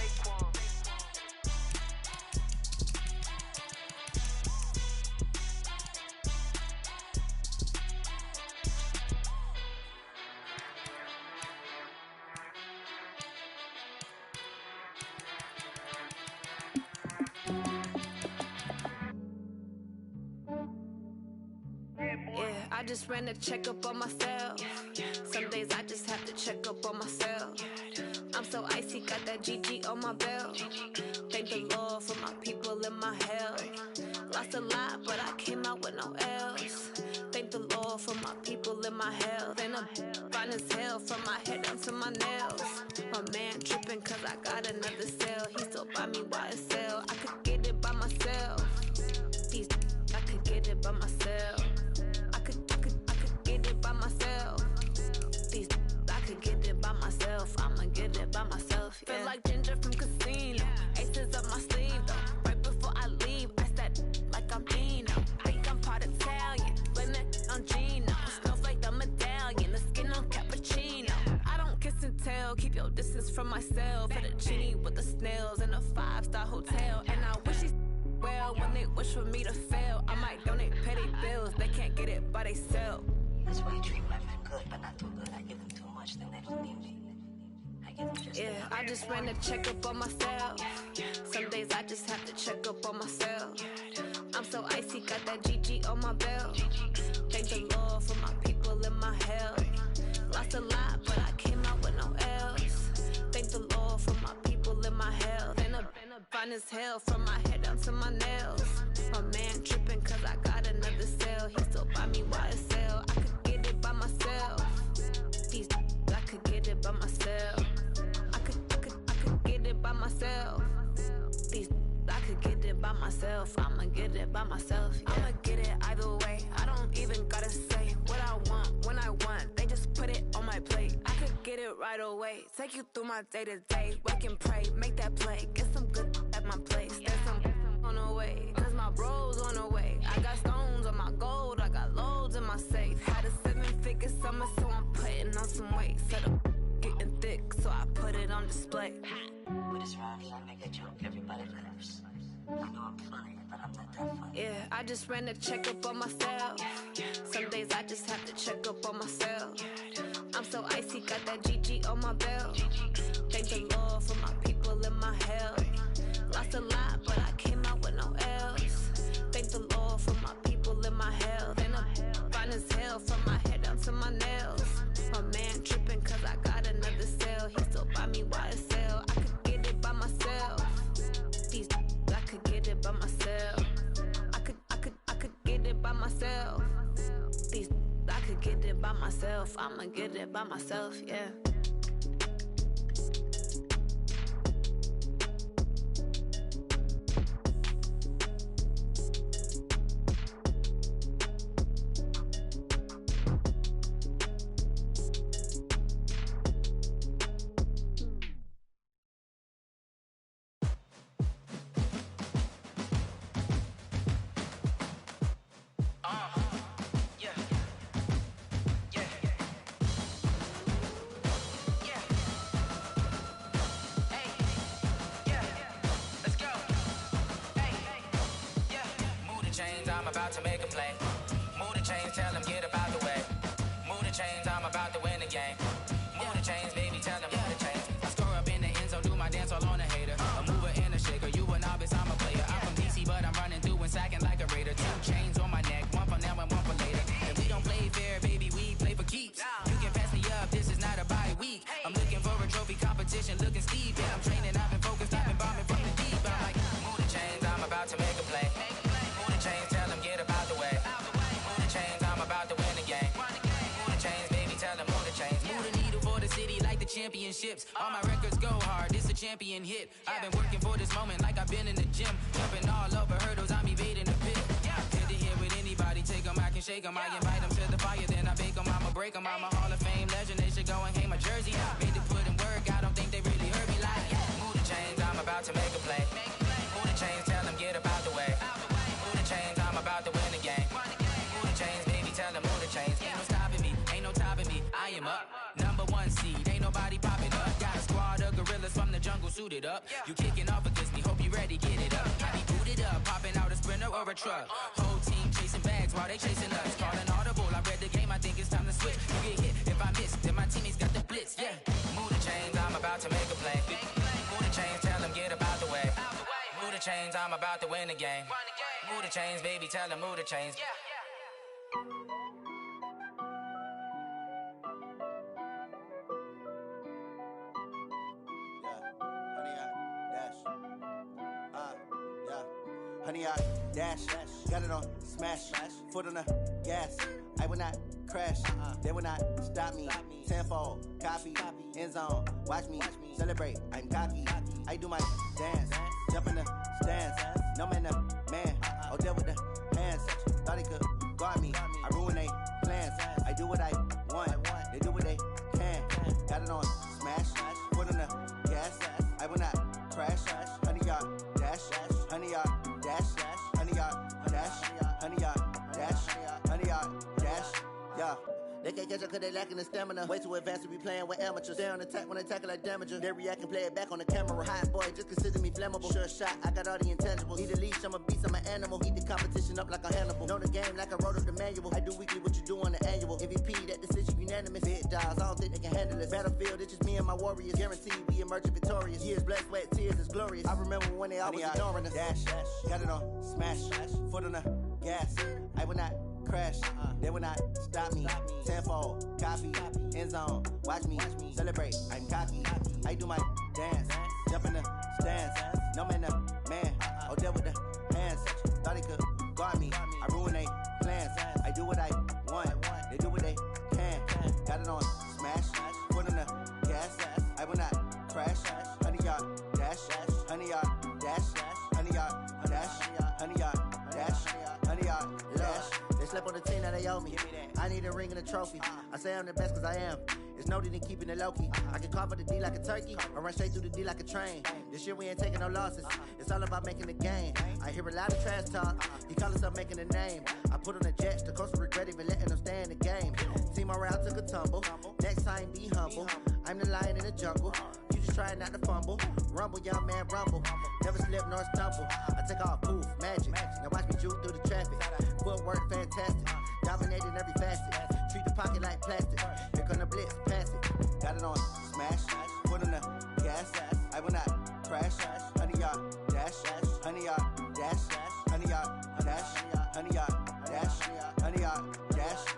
I just ran a checkup on myself. Some days I just have to check up on myself. I'm so icy, got that GG on my belt. Thank the Lord for my people in my health. Lost a lot, but I came out with no else. Thank the Lord for my people in my health. And I'm fine as hell from my head down to my nails. My man tripping cause I got another cell. He still buy me YSL. I could get it by myself. These I could get it by myself. I could get it by myself. These I could get it by myself. I'ma get it by myself. Yeah. Feel like Ginger from Casino. Aces up my sleeve though. Right before I leave, I said like I'm Dino. Think I'm part Italian. Blame it on Gino. Smells like the medallion. The skin on cappuccino. I don't kiss and tell. Keep your distance from myself. Fettuccine with the snails in a 5-star hotel. And I wish he's well when they wish for me to fail. I might donate petty bills. They can't get it by themselves. That's why you treat women good, but not too good. I give them too much, then they don't need me. I give them just yeah, I just ran a checkup on myself. Some days I just have to check up on myself. I'm so icy, got that GG on my belt. Thank the Lord for my people in my health. Lost a lot, but I came out with no else. Thank the Lord for my people in my health. And I'm fine as hell from my head down to my nails. My man tripping cause I got another cell. He still buy me YSL. I could get it by myself. These I could get it by myself. I could get it by myself. These I could get it by myself. I'ma get it by myself. Yeah. I'ma get it either way. I don't even gotta say what I want when I want. They just put it on my plate. I could get it right away. Take you through my day to day. Wake and pray, make that play. Get some good at my place. There's some on the way. Cause my bro's on the way. I got stones on my gold. I got loads in my safe. Had a 7-figure summer, so I'm putting on some weight. Set up getting thick, so I put it on display. With this rhyme, I make a joke, everybody laughs. I know I'm funny, but I'm not that funny. Yeah, I just ran a checkup on myself. Some days I just have to check up on myself. I'm so icy, got that GG on my belt. Thank the Lord for my people in my health. Lost a lot, but I came out with no else. Thank the Lord for my people in my health. And I'm fine as hell from my head down to my nails. My man tripping cause I got another cell. He still buy me YSL. I could get it by myself. These I could get it by myself. I could get it by myself. These I could get it by myself. I'ma get it by myself, yeah. about to make a play. Move the chains, tell them get up out the way. Move the chains, I'm about to win the game. Move the chains, baby, tell them move the chains. I score up in the end zone, do my dance all on a hater. A mover and a shaker, you a novice, I'm a player. I'm from DC, but I'm running through and sacking like a raider. 2 chains on my neck, one for now and one for later. And we don't play fair, baby, we play for keeps. You can pass me up, this is not a bye week. I'm looking for a trophy competition, looking steep. Yeah, I'm training, I've been focused, I've been bombing from the deep. I'm like, move the chains, I'm about to make a play. Move the chains, tell them get up out the way. Move the chains, I'm about to win the game. Move the chains, baby, tell them move the chains. Move the needle for the city like the championships. All my records go hard, this a champion hit. I've been working for this moment like I've been in the gym. Jumping all over hurdles, I'm evading the pit. Head to head with anybody, take them, I can shake them. I invite them to the fire, then I bake them, I'ma break them. I'm a Hall of Fame legend, they should go and hang my jersey. Made to put in work, I don't think they really heard me like, move the chains, I'm about to make a play. Move the chains, tell them get up out the way. Move the chains, I'm about to win the game. Move the chains, baby, tell them move the chains. Ain't no stopping me, ain't no topping me, I am up. Number 1 seed, ain't nobody popping up. Got a squad of gorillas from the jungle suited up. You kicking off against me, hope you ready, get it up. I be booted up, popping out a Sprinter or a truck. Whole team chasing bags while they chasing us. Calling audible, I read the game, I think it's time to switch. You get hit if I miss, then my teammates got the blitz, yeah. Move the chains, I'm about to make a play. Move the chains, tell them get up out the way. Move the chains, I'm about to win the game. Move the chains, baby, tell them move the chains. Honey, I dash, got it on smash, foot on the gas. I will not crash, they will not stop me. Tenfold, copy, end zone, watch me celebrate. I'm cocky, I do my dance, jump in the stands. No man, man, oh there with the hands. Thought he could guard me, I ruin they plans. I do what I want, they do what they can. Got it on smash, foot on the gas. I will not crash, honey, y'all dash, honey, y'all dash, honey, y'all dash, honey, y'all dash, honey, y'all dash, yeah. They can't catch up cause they lacking the stamina. Way too advanced to be playing with amateurs. They on attack when they tackle like damager. They react and play it back on the camera. Hot boy, just consider me flammable. Sure shot, I got all the intangibles. Need a leash, I'm a beast, I'm an animal. Eat the competition up like a Hannibal. Know the game like I wrote up the manual. I do weekly what you do on the annual. MVP, that decision unanimous. Big dogs, I don't think they can handle it. Battlefield, it's just me and my warriors. Guaranteed we emerge victorious. Years, blood, sweat, tears, it's glorious. I remember when they always ignoring us. Dash, got it on smash, foot on the gas. I will not crash, they will not stop me. Tenfold, copy, end zone, watch me celebrate. I'm cocky, I do my dance, jump in the stands. No man, man, oh there with the hands. Thought he could guard me, I ruin they plans. I do what I want, they do what they can. Got it on smash, foot on the gas. I will not crash, honey, y'all dash, honey, y'all dash, honey, y'all dash, honey, y'all dash, honey, y'all dash. They slept on the team that they owe me. I need a ring and a trophy. I say I'm the best cause I am. It's no need in keeping it low-key. I can carve up the D like a turkey or run straight through the D like a train. This year we ain't taking no losses. It's all about making the game. I hear a lot of trash talk. He call himself making a name. I put on the Jets. The coach will regret even letting them stay in the game. Team morale took a tumble. Next time be humble. I'm the lion in the jungle. You just trying not to fumble. Rumble, young man, rumble. Never slip nor stumble. I take off, poof, magic. Now watch me juke through the traffic. Footwork fantastic. Dominating every facet. Treat the pocket like plastic. Here come the blitz, pass it. Got it on smash. Foot on the gas. I will not crash. Honey, y'all dash. Honey, y'all dash. Honey, y'all dash. Honey, y'all dash. Honey, y'all dash.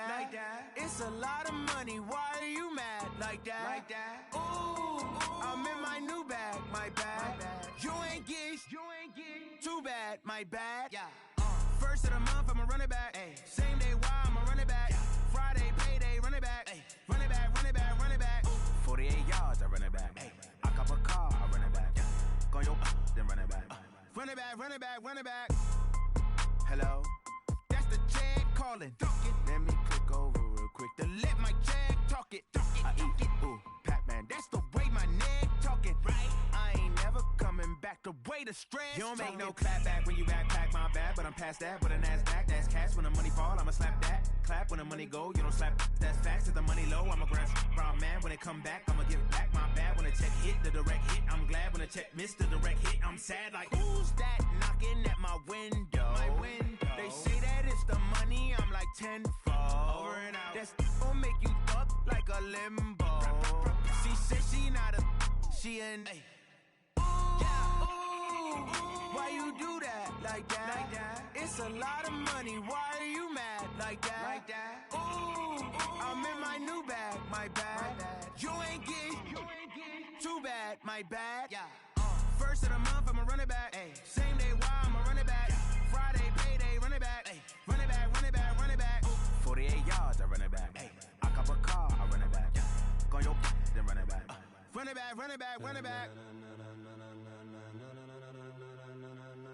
Like that. It's a lot of money. Why are you mad? Like that. Ooh, I'm in my new bag. My bad. You ain't getting too bad. My bad. Yeah. First of the month, I'ma run it back. Ay. Same day, why I'ma run it back. Yeah. Friday, payday, run it back. Ay. Run it back, run it back, run it back. 48 yards, I run it back. Ay. I cop a car, I run it back. Yeah. Go yo, then run it back. Run it back, run it back, run it back. Hello? That's the check calling. Let me click over quick to let my jag talk it. I eat it, ooh, Pac-Man, that's the way my neck talking. Right, I ain't never coming back the way the stress. You don't make no clap back when you backpack, my bad, but I'm past that with a NASDAQ. That's cash when the money fall, I'ma slap that. Clap when the money go, you don't slap. That's facts. If the money low, I'ma grab brown man. When it come back, I'ma give back my bad. When the check hit, the direct hit, I'm glad. When the check missed, the direct hit, I'm sad. Like, who's that knocking at my window? My window. They say that it's the money, I'm like tenfold. Over and out. That's gon' make you up like a limbo. She said she not a, she an. Ay. Why you do that like that? Like that? It's a lot of money. Why are you mad like that? Like that? Ooh, I'm in my new bag. My bad. You ain't get too bad. My bad. Yeah. First of the month, I'ma run it back. Ay. Same day, why I'ma run it back? Friday, payday, run it back. Ay. Run it back, run it back, run it back. 48 yards, I run it back. Ay. I cop a car, I run it back. Go your then run it back. Run it back, run it back, run it back.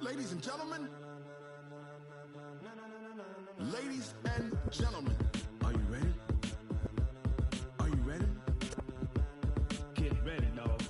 Ladies and gentlemen, ladies and gentlemen, are you ready? Are you ready? Get ready, dog.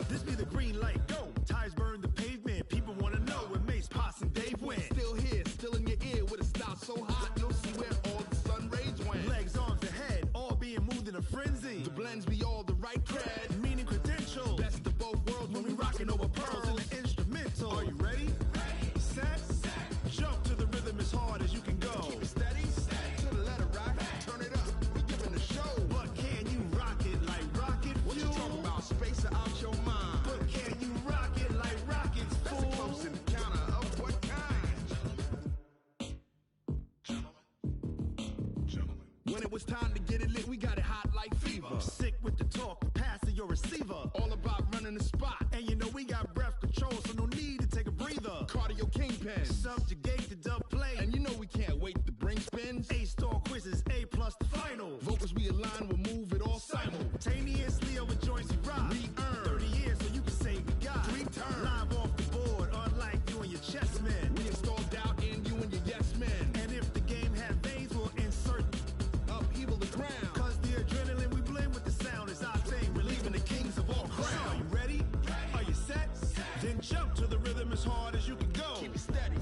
This be the green light, go. Tires burn the pavement. People wanna know where Mace, Potts, and Dave went. Still here, still in your ear with a style so hot, you'll see where all the sun rays went. Legs, arms, and head, all being moved in a frenzy. The blends be all the right cred, meaning credentials. best of both worlds when we rockin' over pearls. In the instrumental. Are you ready? Set. Jump to the rhythm as hard as you can go. Keep it steady, to the letter right, turn it up, we giving the show. But can you rock it like rocket fuel? What you talking about, space or out your mind? But can you rock it like rockets, That's fool? a close encounter of what kind? Gentlemen. When it was time to get it lit, we got it hot like fever. Sick with the talk, pass to your receiver. All about running the spot, And you know we got breath control, so no need to take a breather. cardio kingpin. Subjugate the dub play. And you know we can't wait to bring spins. A-star quizzes, A+ the final. Vocals we align, we'll move it all Simultaneously over joints we rock. We earn 30 years so you can say we got 3 turns. Live off the board, unlike you and your chess men. We install doubt in you and your yes men. And if the game had veins, we'll insert Upheaval the ground. Cause the adrenaline we blend with the sound is our thing. Relieving the kings of all crowns. Are you ready? Are you set? Then jump to the rhythm as hard as you can go. Keep it steady,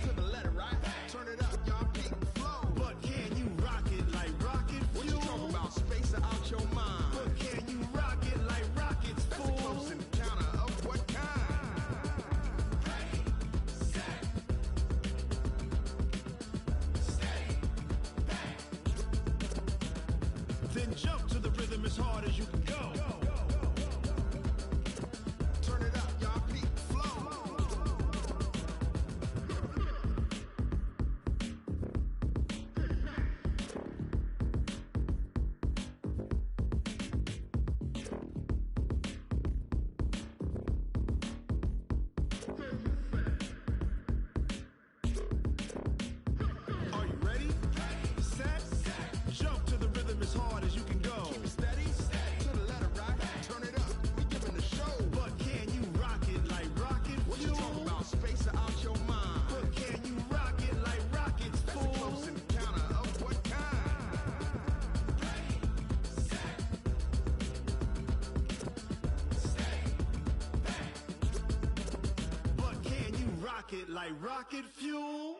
to the letter right. Turn it up, y'all peak flow. But can you rock it like rocket fuel? What you talking about, space or out your mind? But can you rock it like rockets, That's a fool? close encounter of what kind? Then jump to the rhythm as hard as you can go. Turn it up, y'all peak flow. Are you ready? Set. Jump to the rhythm as hard as you can go. Keep it steady, to the letter right. Turn it up, we giving the show. But can you rock it like rocket What you fuel? talking about, space or out your mind? But can you rock it like rockets, That's a fool? close encounter of what kind? But can you rock it like rocket fuel?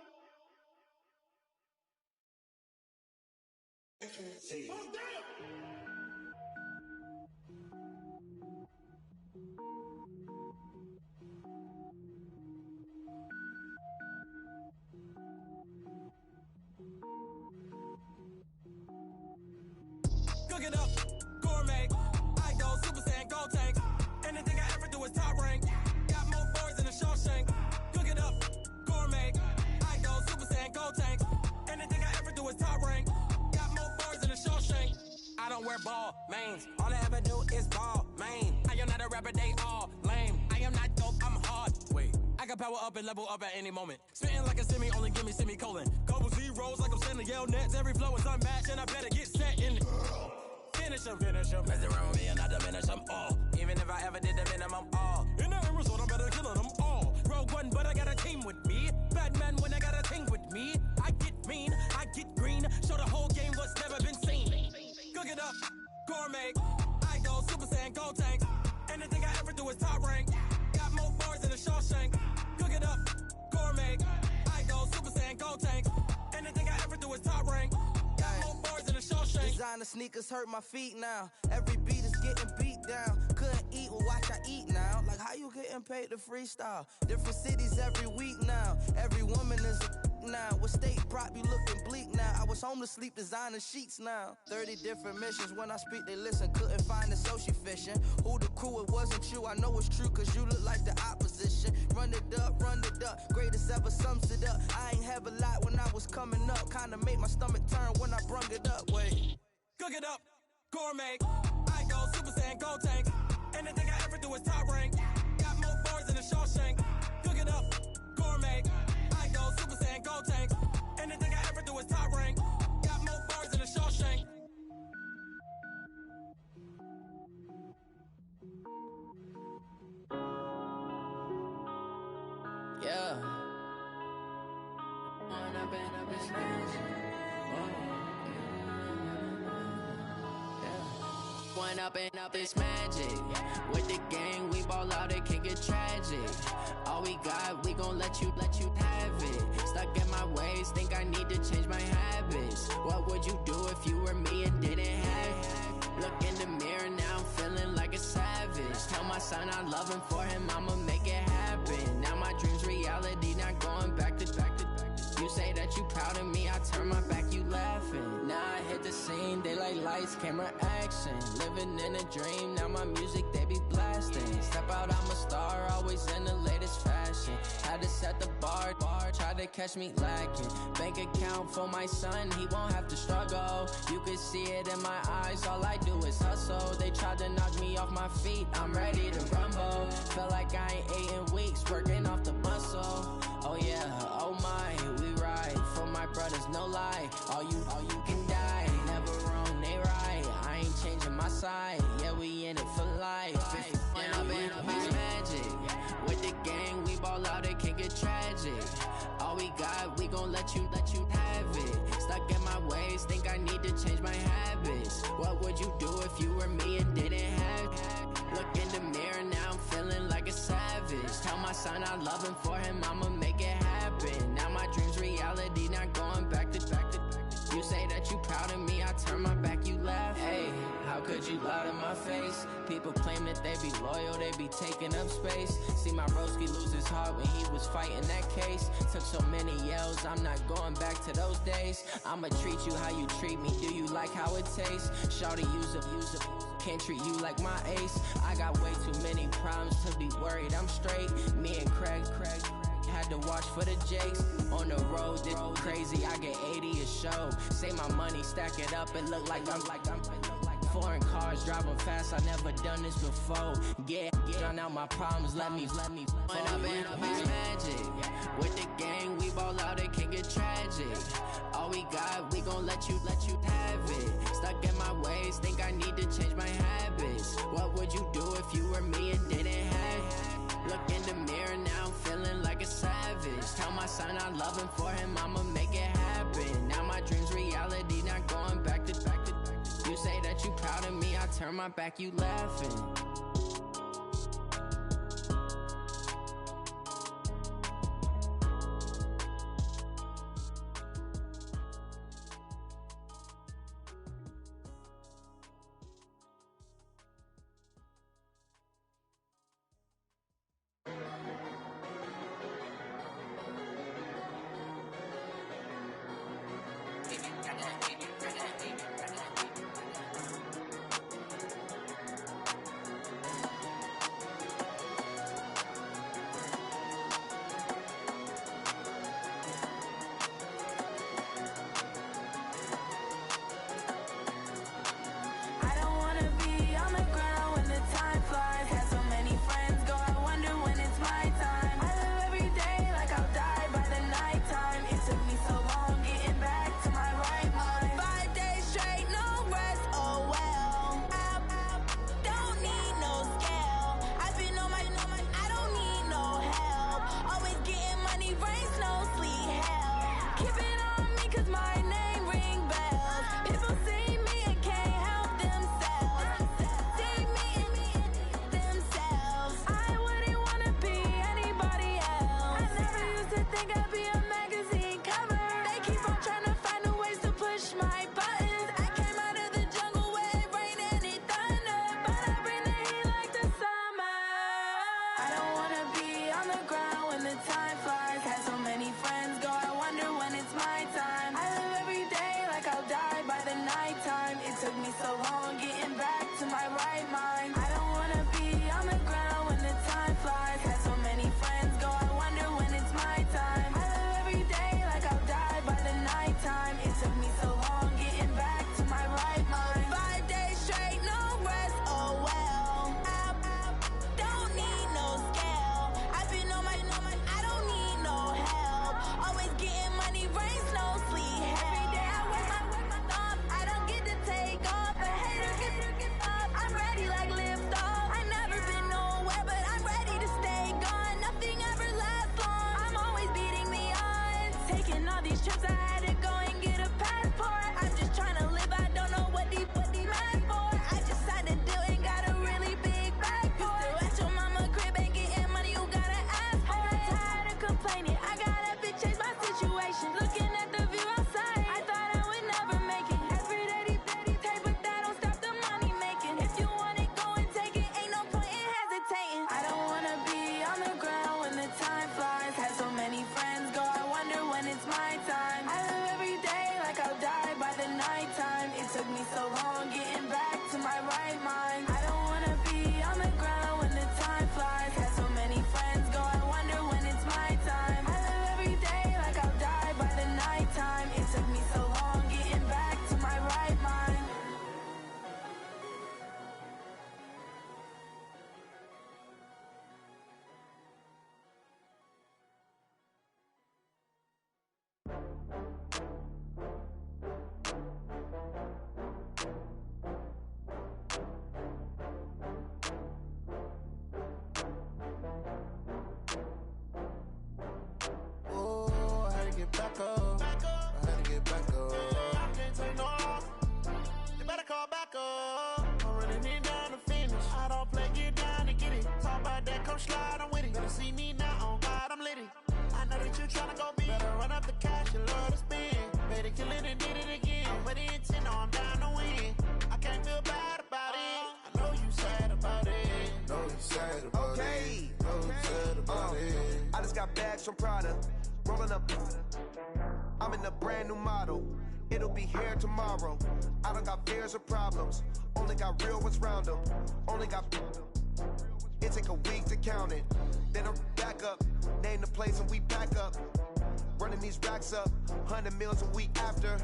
Cook it up, gourmet. I go Super Saiyan, go tank. Anything I ever do is top rank. Got more boys than a Shawshank. Cook it up, gourmet. I go Super Saiyan, go tank. Anything I ever do is top rank. Got more boys than a Shawshank. I don't wear ball mains. All I ever do is ball main. I am not a rapper, they all lame. I am not dope, I'm hard. Wait, I can power up and level up at any moment. Spitting like a semi, only give me semicolon. Couple zeros like I'm sending yell nets. Every flow is unmatched, and I better get set in. Finish them. Mess around with me and I diminish them all. Even if I ever did the minimum all. In the end result, I'm better killing them all. Rogue One, but I got a team with me. Batman when I got a thing with me. I get mean, I get green. Show the whole game what's never been seen. Cook it up, gourmet. I go Super Saiyan, Gold Tank. Anything I ever do is top rank. Got more bars than a Shawshank. Cook it up, gourmet. I go Super Saiyan, Gold Tank. Anything I ever do is top rank. Got more bars than a Shawshank. Designer sneakers hurt my feet now. Every beat is getting beat down. Couldn't eat, well watch I eat now. Like how you getting paid to freestyle? Different cities every week now. Every woman is a now. What state prop you looking bleak now? I was home to sleep designer sheets now. 30 different missions. When I speak they listen. Couldn't find it so she fishing. Who the crew? It wasn't you. I know it's true cause you look like the opposition. Run it up. Greatest ever sums it up. I ain't have a lot when I was coming up. Kinda made my stomach turn when I brung it up. Wait. Cook it up, gourmet. I go Super Saiyan, Gold Tank. Anything I ever do is top rank. Got more bars than a Shawshank. Cook it up, gourmet. I go Super Saiyan, Gold Tank. Anything I ever do is top rank. Got more bars than a Shawshank. Yeah. One up and up, it's magic. With the gang, we ball out, it can get tragic. All we got, we gon' let you have it. Stuck in my ways, think I need to change my habits. What would you do if you were me and didn't have it? Look in the mirror, now I'm feeling like a savage. Tell my son I love him, for him I'ma make it happen. Now my dream's reality, not going back to. You say that you proud of me, I turn my back, you laughing. Now I hit the scene, they like lights, camera, action. Living in a dream, now my music, they be blasting. Step out, I'm a star, always in the latest fashion. Had to set the bar, try to catch me lacking. Bank account for my son, he won't have to struggle. You can see it in my eyes, all I do is hustle. They tried to knock me off my feet, I'm ready to rumble. Feel like I ain't ate in weeks, working off the muscle. Oh yeah, oh my, we ride for my brothers, no lie. All you can die, never wrong, they right. I ain't changing my side, yeah, we in it for life. When up and up, it's magic. With the gang, we ball out, it can get tragic. All we got, we gon' let you have it. Stuck in my ways, think I need to change my habits. What would you do if you were me and didn't have it? Look in the mirror, now I'm feeling like a savage. Tell my son I love him, for him I'ma make it happen. Now my dream's reality, not going back to. You say that you proud of me, I turn my back, you laugh. Hey, how could you lie to my face? People claim that they be loyal, they be taking up space. See my broski lose his heart when he was fighting that case. Took so many yells, I'm not going back to those days. I'ma treat you how you treat me, do you like how it tastes? Shawty, use a can't treat you like my ace. I got way too many problems to be worried, I'm straight. Me and Craig had to watch for the Jakes. On the road, this crazy, I get 80 a show. Say my money, stack it up, it look like I'm foreign cars, driving fast, I never done this before. Get drown out my problems, let me When up and up, it's magic. With the gang, we ball out, it can get tragic. All we got, we gon' let you have it. Stuck in my ways, think I need to change my habits. What would you do if you were me and didn't have it? Look in the mirror, now I'm feeling like a savage. Tell my son I love him, for him I'ma make it happen. Now my dream's reality, not going back to. You say that you proud of me, I turn my back, you laughing. think I'd be a magazine cover. They keep on trying to find new ways to push my buttons. I came out of the jungle where it rained and it thunder, but I bring the heat like the summer. I don't wanna be on the ground when the time flies. Had so many friends go, I wonder when it's my time. I live every day like I'll die by the nighttime. It took me so long getting back to my right mind. I don't wanna be on the ground when the time flies. Had so many friends go, I wonder when it's my time. I live every day like I'll die by the nighttime. It took me so long getting back to my right mind. 5 days straight, no rest, oh well. I don't need no scale. I've been on my, I don't need no help. Always getting money, rain, snow, sleet. Every day I work my thumb. I don't get to take off. A hater get up. I'm ready like lift off. I never been nowhere, but I'm ready to stay gone. Nothing ever lasts long. I'm always beating the odds. Taking all these trips, I had to go and get a passport. I'm just trying to live. I don't know what these mad for. I just signed a deal and got a really big bag for it. Still at your mama crib and getting money, you gotta ask for it. Tired of complaining, I got up and changed my situation. Looking at the view outside, I thought I would never make it. Every day they take, but that don't stop the money making. If you want it, go and take it. Ain't no point in hesitating. I don't wanna be on the ground when the time flies. Had so many friends go, I wonder when it's my time. I live every day like I'll die by the nighttime. It took me so long getting back to my right mind. I don't wanna be on the ground when the time flies. Had so many friends go, I wonder when it's my time. I live every day like I'll die by the nighttime. It took me so long getting back to my right mind. Ooh, I had to get back up. I had to get back up. I can't take no loss. You better call back up. I'm running it down to finish. I don't play, get down to get it. Talk about that, come slide, I'm with it. Better see me now, on God, I'm litty. I know that you tryna go big. Better run up the cash, you love to spend. Better kill it and did it again. I'm with the intent, no, I'm down to win. I can't feel bad about it. I know you sad about it. Know you sad about it. Know you sad about it. I just got bags from Prada, rolling up. I'm in a brand new model. It'll be here tomorrow. I don't got fears or problems. Only got real ones round them. Only got. It take a week to count it. Then I'm back up. Name the place and we back up. Running these racks up. 100 meals a week after.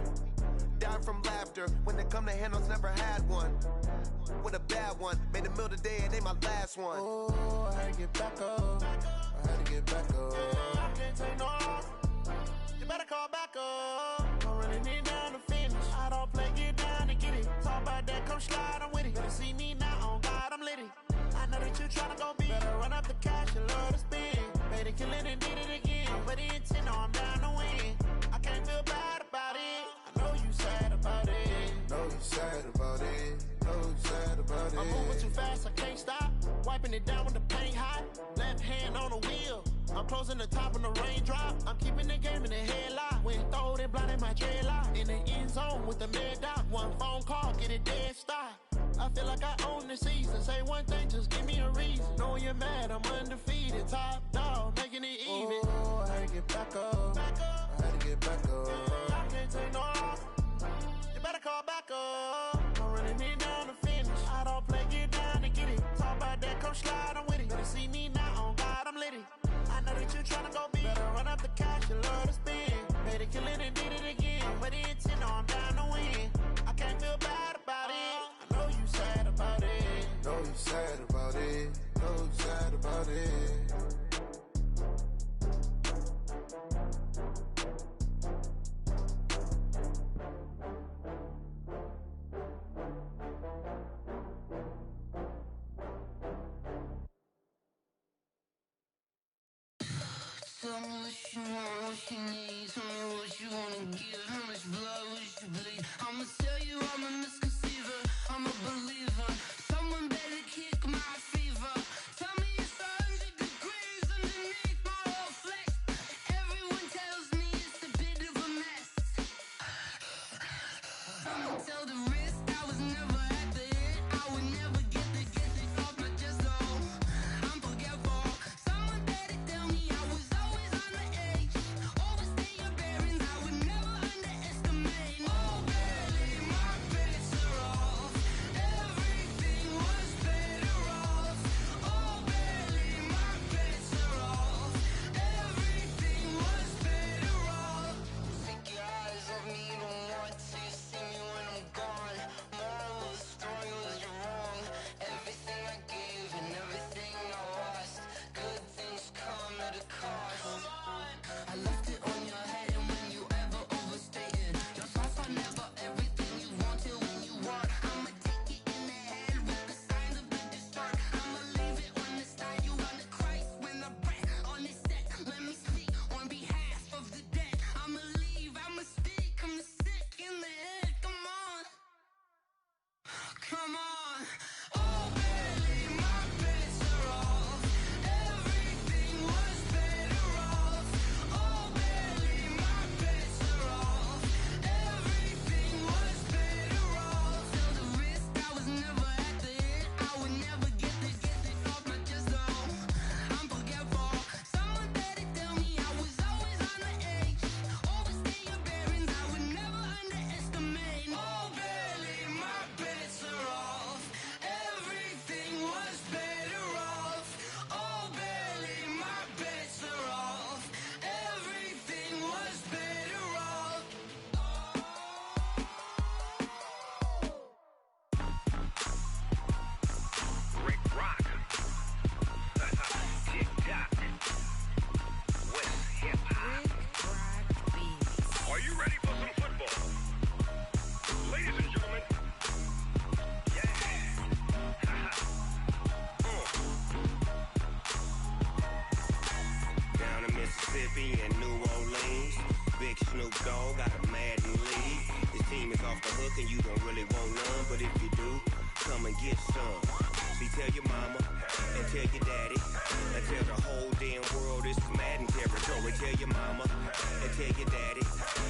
Dying from laughter. When they come to handles, never had one. With a bad one. Made a meal today and ain't my last one. Oh, I had to get back up. I had to get back up. I can't take no loss. You better call back up. I'm running it down to finish. I don't play, get down to get it. Talk about that, come slide, I'm with it. Better see me now, on God, I'm litty. I know that you tryna go big. Better run up the cash, you love to spend. Better kill it and did it again. But the intent, no, I'm down to win. I can't feel bad about it. I know you sad about it. Know you sad about it. Know you sad about it. I'm moving too fast, I can't stop. Wiping it down with the paint hot. Left hand on the wheel. I'm closing the top when the raindrop. I'm keeping the game in the headlock. When throwed and blinded my dreadlock. In the end zone with the mad dot. One phone call, get it dead stop. I feel like I own the season. Say one thing, just give me a reason. Knowing you're mad, I'm undefeated. Top dog, making it even. Oh, I had to get back up. I had to get back up. I can't take no loss. You better call back up. I'm running it down to finish. I don't play, get down to get it. Talk about that, come slide, I'm with it. Better see me now, on God, I'm litty. I know that you tryna go big. Better run up the cash, you love to spend. Better kill it and did it again. But the intent, no, I'm down to win. I can't feel bad about it. I know you sad about it. Know you sad about it. Know you sad about it. Tell me what you want, what you need. Tell me what you wanna give. How much blood would you bleed? I'ma tell you I'm a misconceiver. I'm a believer. Someone better kick my fever. Tell me it's 100 degrees underneath my whole flesh. Everywhere Big Snoop Dogg got a Madden league. His team is off the hook and you don't really want none, but if you do, come and get some. See, tell your mama and tell your daddy and tell the whole damn world this is Madden territory. Tell your mama and tell your daddy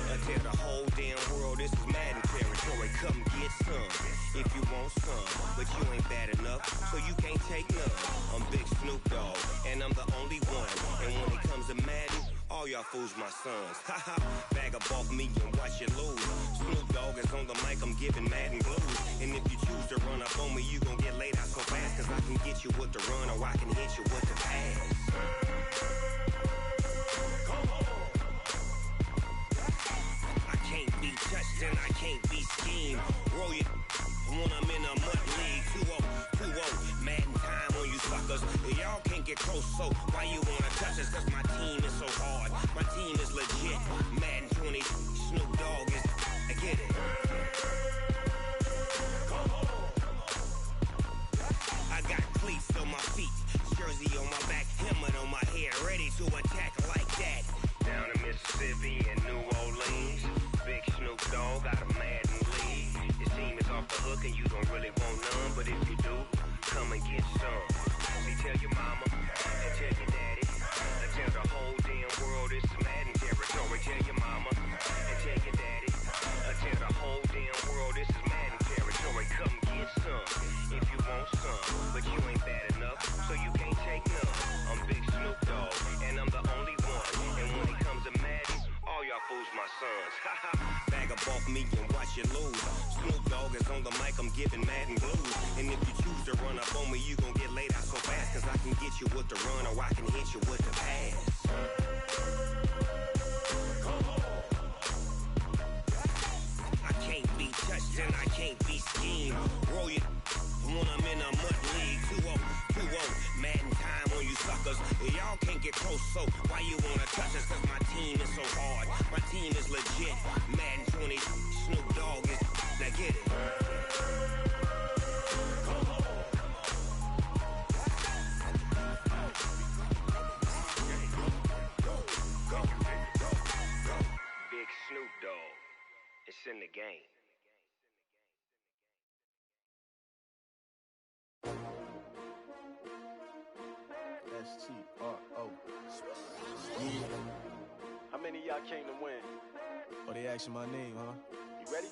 and tell the whole damn world this is Madden territory. Come get some if you want some, but you ain't bad enough, so you can't take none. I'm Big Snoop Dogg and I'm the only one. And when it comes to Madden, all y'all fools my sons. Haha, bag up off me and watch you lose. Snoop Dogg is on the mic, I'm giving Madden blues. And if you choose to run up on me, you gon' get laid out so fast, cause I can get you with the run or I can hit you with the pass. Come on. I can't be touched and I can't be schemed. Roll it when I'm in a mud league. 2-0, Madden time on you suckers. Y'all can't get close, so why you wanna touch us? Cause my team is so hard, my team is legit. Madden 20, Snoop Dogg is, I get it. Come on. I got cleats on my feet, jersey on my back, helmet on my head, ready to attack like that. Down in Mississippi and New Orleans, Big Snoop Dogg got a Madden league. His team is off the hook and you don't really want none, but if you do, come and get some. See, tell your mama and tell your daddy and tell the whole damn world this is Madden territory. Tell your mama and tell your daddy and tell the whole damn world this is Madden territory. Come get some if you want some, but you ain't bad enough, so you can't take none. I'm Big Snoop Dogg and I'm the only one. And when it comes to Madden, all y'all fools my sons. Haha, bag up off me and watch you lose. Snoop Dogg is on the mic, I'm giving Madden blues. And if you choose to run up on me, you gon' get laid out so fast, cause I can get you with the run or I can hit you with the pass. Come on. I can't be touched and I can't be schemed. Roll it when I'm in a mud league. 2-0, Madden time on you suckers. Y'all can't get close, so why you wanna touch us? Cause my team is so hard, my team is legit. Madden 20, Snoop Dogg is, now get it. Come on. Go. Big Snoop Dogg, it's in the game. S-T-R-O. Yeah. How many of y'all came to win? Oh, they asking my name, huh? You ready?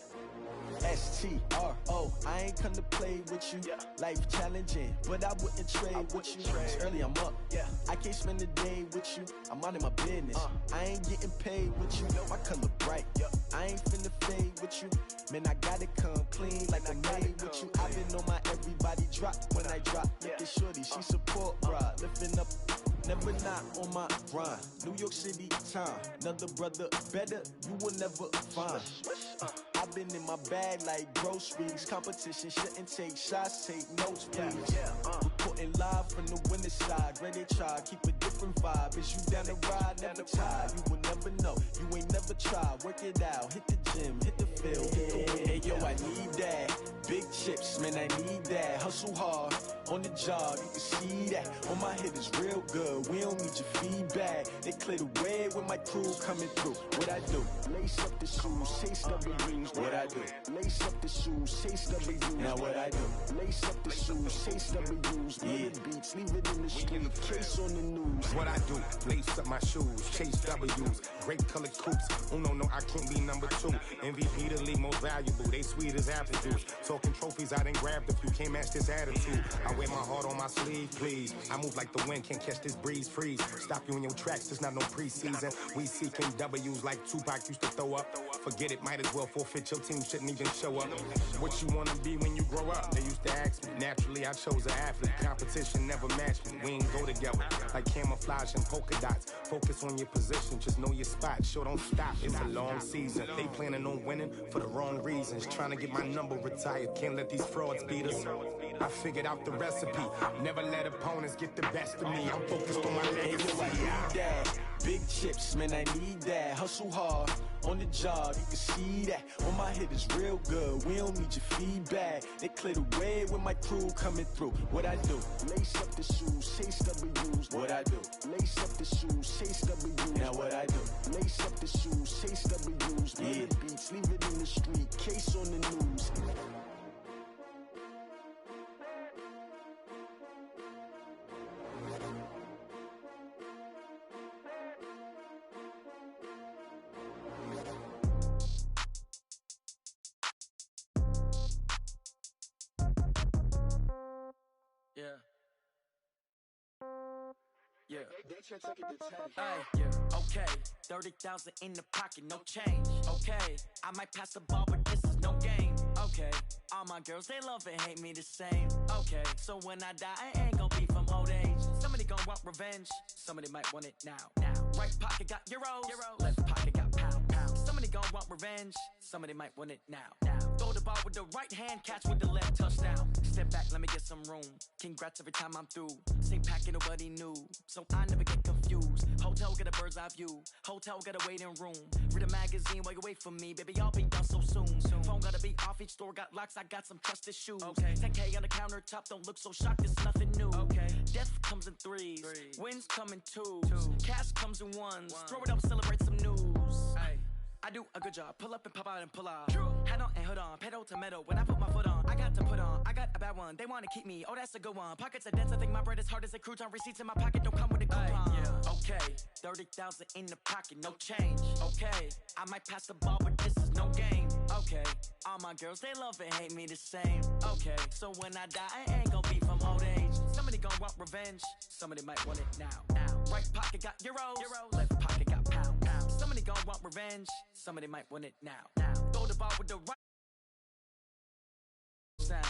S-T-R-O. I ain't come to play with you. Yeah. Life challenging, but I wouldn't trade with you. It's early, I'm up. Yeah. I can't spend the day with you. I'm minding my business. I ain't getting paid with you. My color bright. Yeah. I ain't finna fade with you. Man, I gotta come clean like I made with you. I've been on my everybody drop when I drop. Look at shorty, she support, bruh. Lifting up, never not on my grind. New York City time, another brother better, you will never find. I've been in my bag like groceries. Competition shouldn't take shots, take notes, please. Reporting live from the winning side. Ready to try, keep a different vibe. Is you down the ride, never tired. You will never know, you ain't never tried. Work it out, hit the gym, hit the field, hit the wind. Hey yo, I need that. Big chips, man, I need that. Hustle hard, on the job, you can see that. On my hit is real good, we don't need your feedback. They clear the way when my crew coming through. What I do? Lace up the shoes, chase W's. What I do? Lace up the shoes, chase W's. Now what I do? Lace up the shoes, chase W's. Yeah. Beats, leave it in the street, case on the news. What I do? Lace up my shoes, chase W's. Great colored coops. Oh no, I can't be number 2. MVP the league most valuable. They sweet as apple juice. Talking trophies, I done grabbed a few. Can't match this attitude. I wear my heart on my sleeve, please. I move like the wind, can't catch this breeze. Freeze. Stop you in your tracks. It's not no preseason. We seeking W's like Tupac used to throw up. Forget it, might as well forfeit. Your team shouldn't even show up. What you wanna be when you grow up? They used to ask me. Naturally, I chose an athlete. Competition never matched me. We ain't go together like camouflage and polka dots. Focus on your position, just know your spot. Sure, don't stop. It's a long season. They planning on winning for the wrong reasons. Trying to get my number retired. Can't let these frauds beat us. I figured out the recipe. Never let opponents get the best of me. I'm focused on my legacy. I need that. Big chips, man, I need that. Hustle hard, on the job, you can see that. On my hit is real good, we don't need your feedback. They clear the way when my crew coming through. What I do? Lace up the shoes, chase W's. What I do? Lace up the shoes, chase W's. Now what I do? Lace up the shoes, chase Okay, 30,000 in the pocket, no change. Okay, I might pass the ball, but this is no game. Okay, all my girls, they love and hate me the same. Okay, so when I die, I ain't gon' be from old age. Somebody gon' want revenge, somebody might want it now. Right pocket got euros, left pocket got pound. Somebody gon' want revenge, somebody might want it now. Throw the ball with the right hand, catch with the left, touchdown. Step back, let me get some room. Congrats every time I'm through. Same packet, nobody knew, so I never get confused. Hotel get a bird's eye view, hotel get a waiting room. Read a magazine while you wait for me, baby, I'll be done so soon. Phone gotta be off, each store got locks, I got some trusted shoes. 10K on the countertop, don't look so shocked, it's nothing new. Death comes in threes, wins come in twos. Cash comes in ones, throw it up, celebrate some news. I do a good job, pull up and pop out and pull out. Head on and hood on, pedal to metal. When I put my foot on, I got to put on. I got a bad one, they wanna keep me, oh that's a good one. Pockets are dense, I think my bread is hard as a crouton. Receipts in my pocket don't come with a coupon. Okay, 30,000 in the pocket, no change. Okay, I might pass the ball, but this is no game. Okay, all my girls, they love and hate me the same. Okay, so when I die, I ain't gon' be from old age. Somebody gon' want revenge, somebody might want it now. Right pocket got euros, left pocket got pound. Somebody gon' want revenge, somebody might want it now. Throw the ball with the right sound.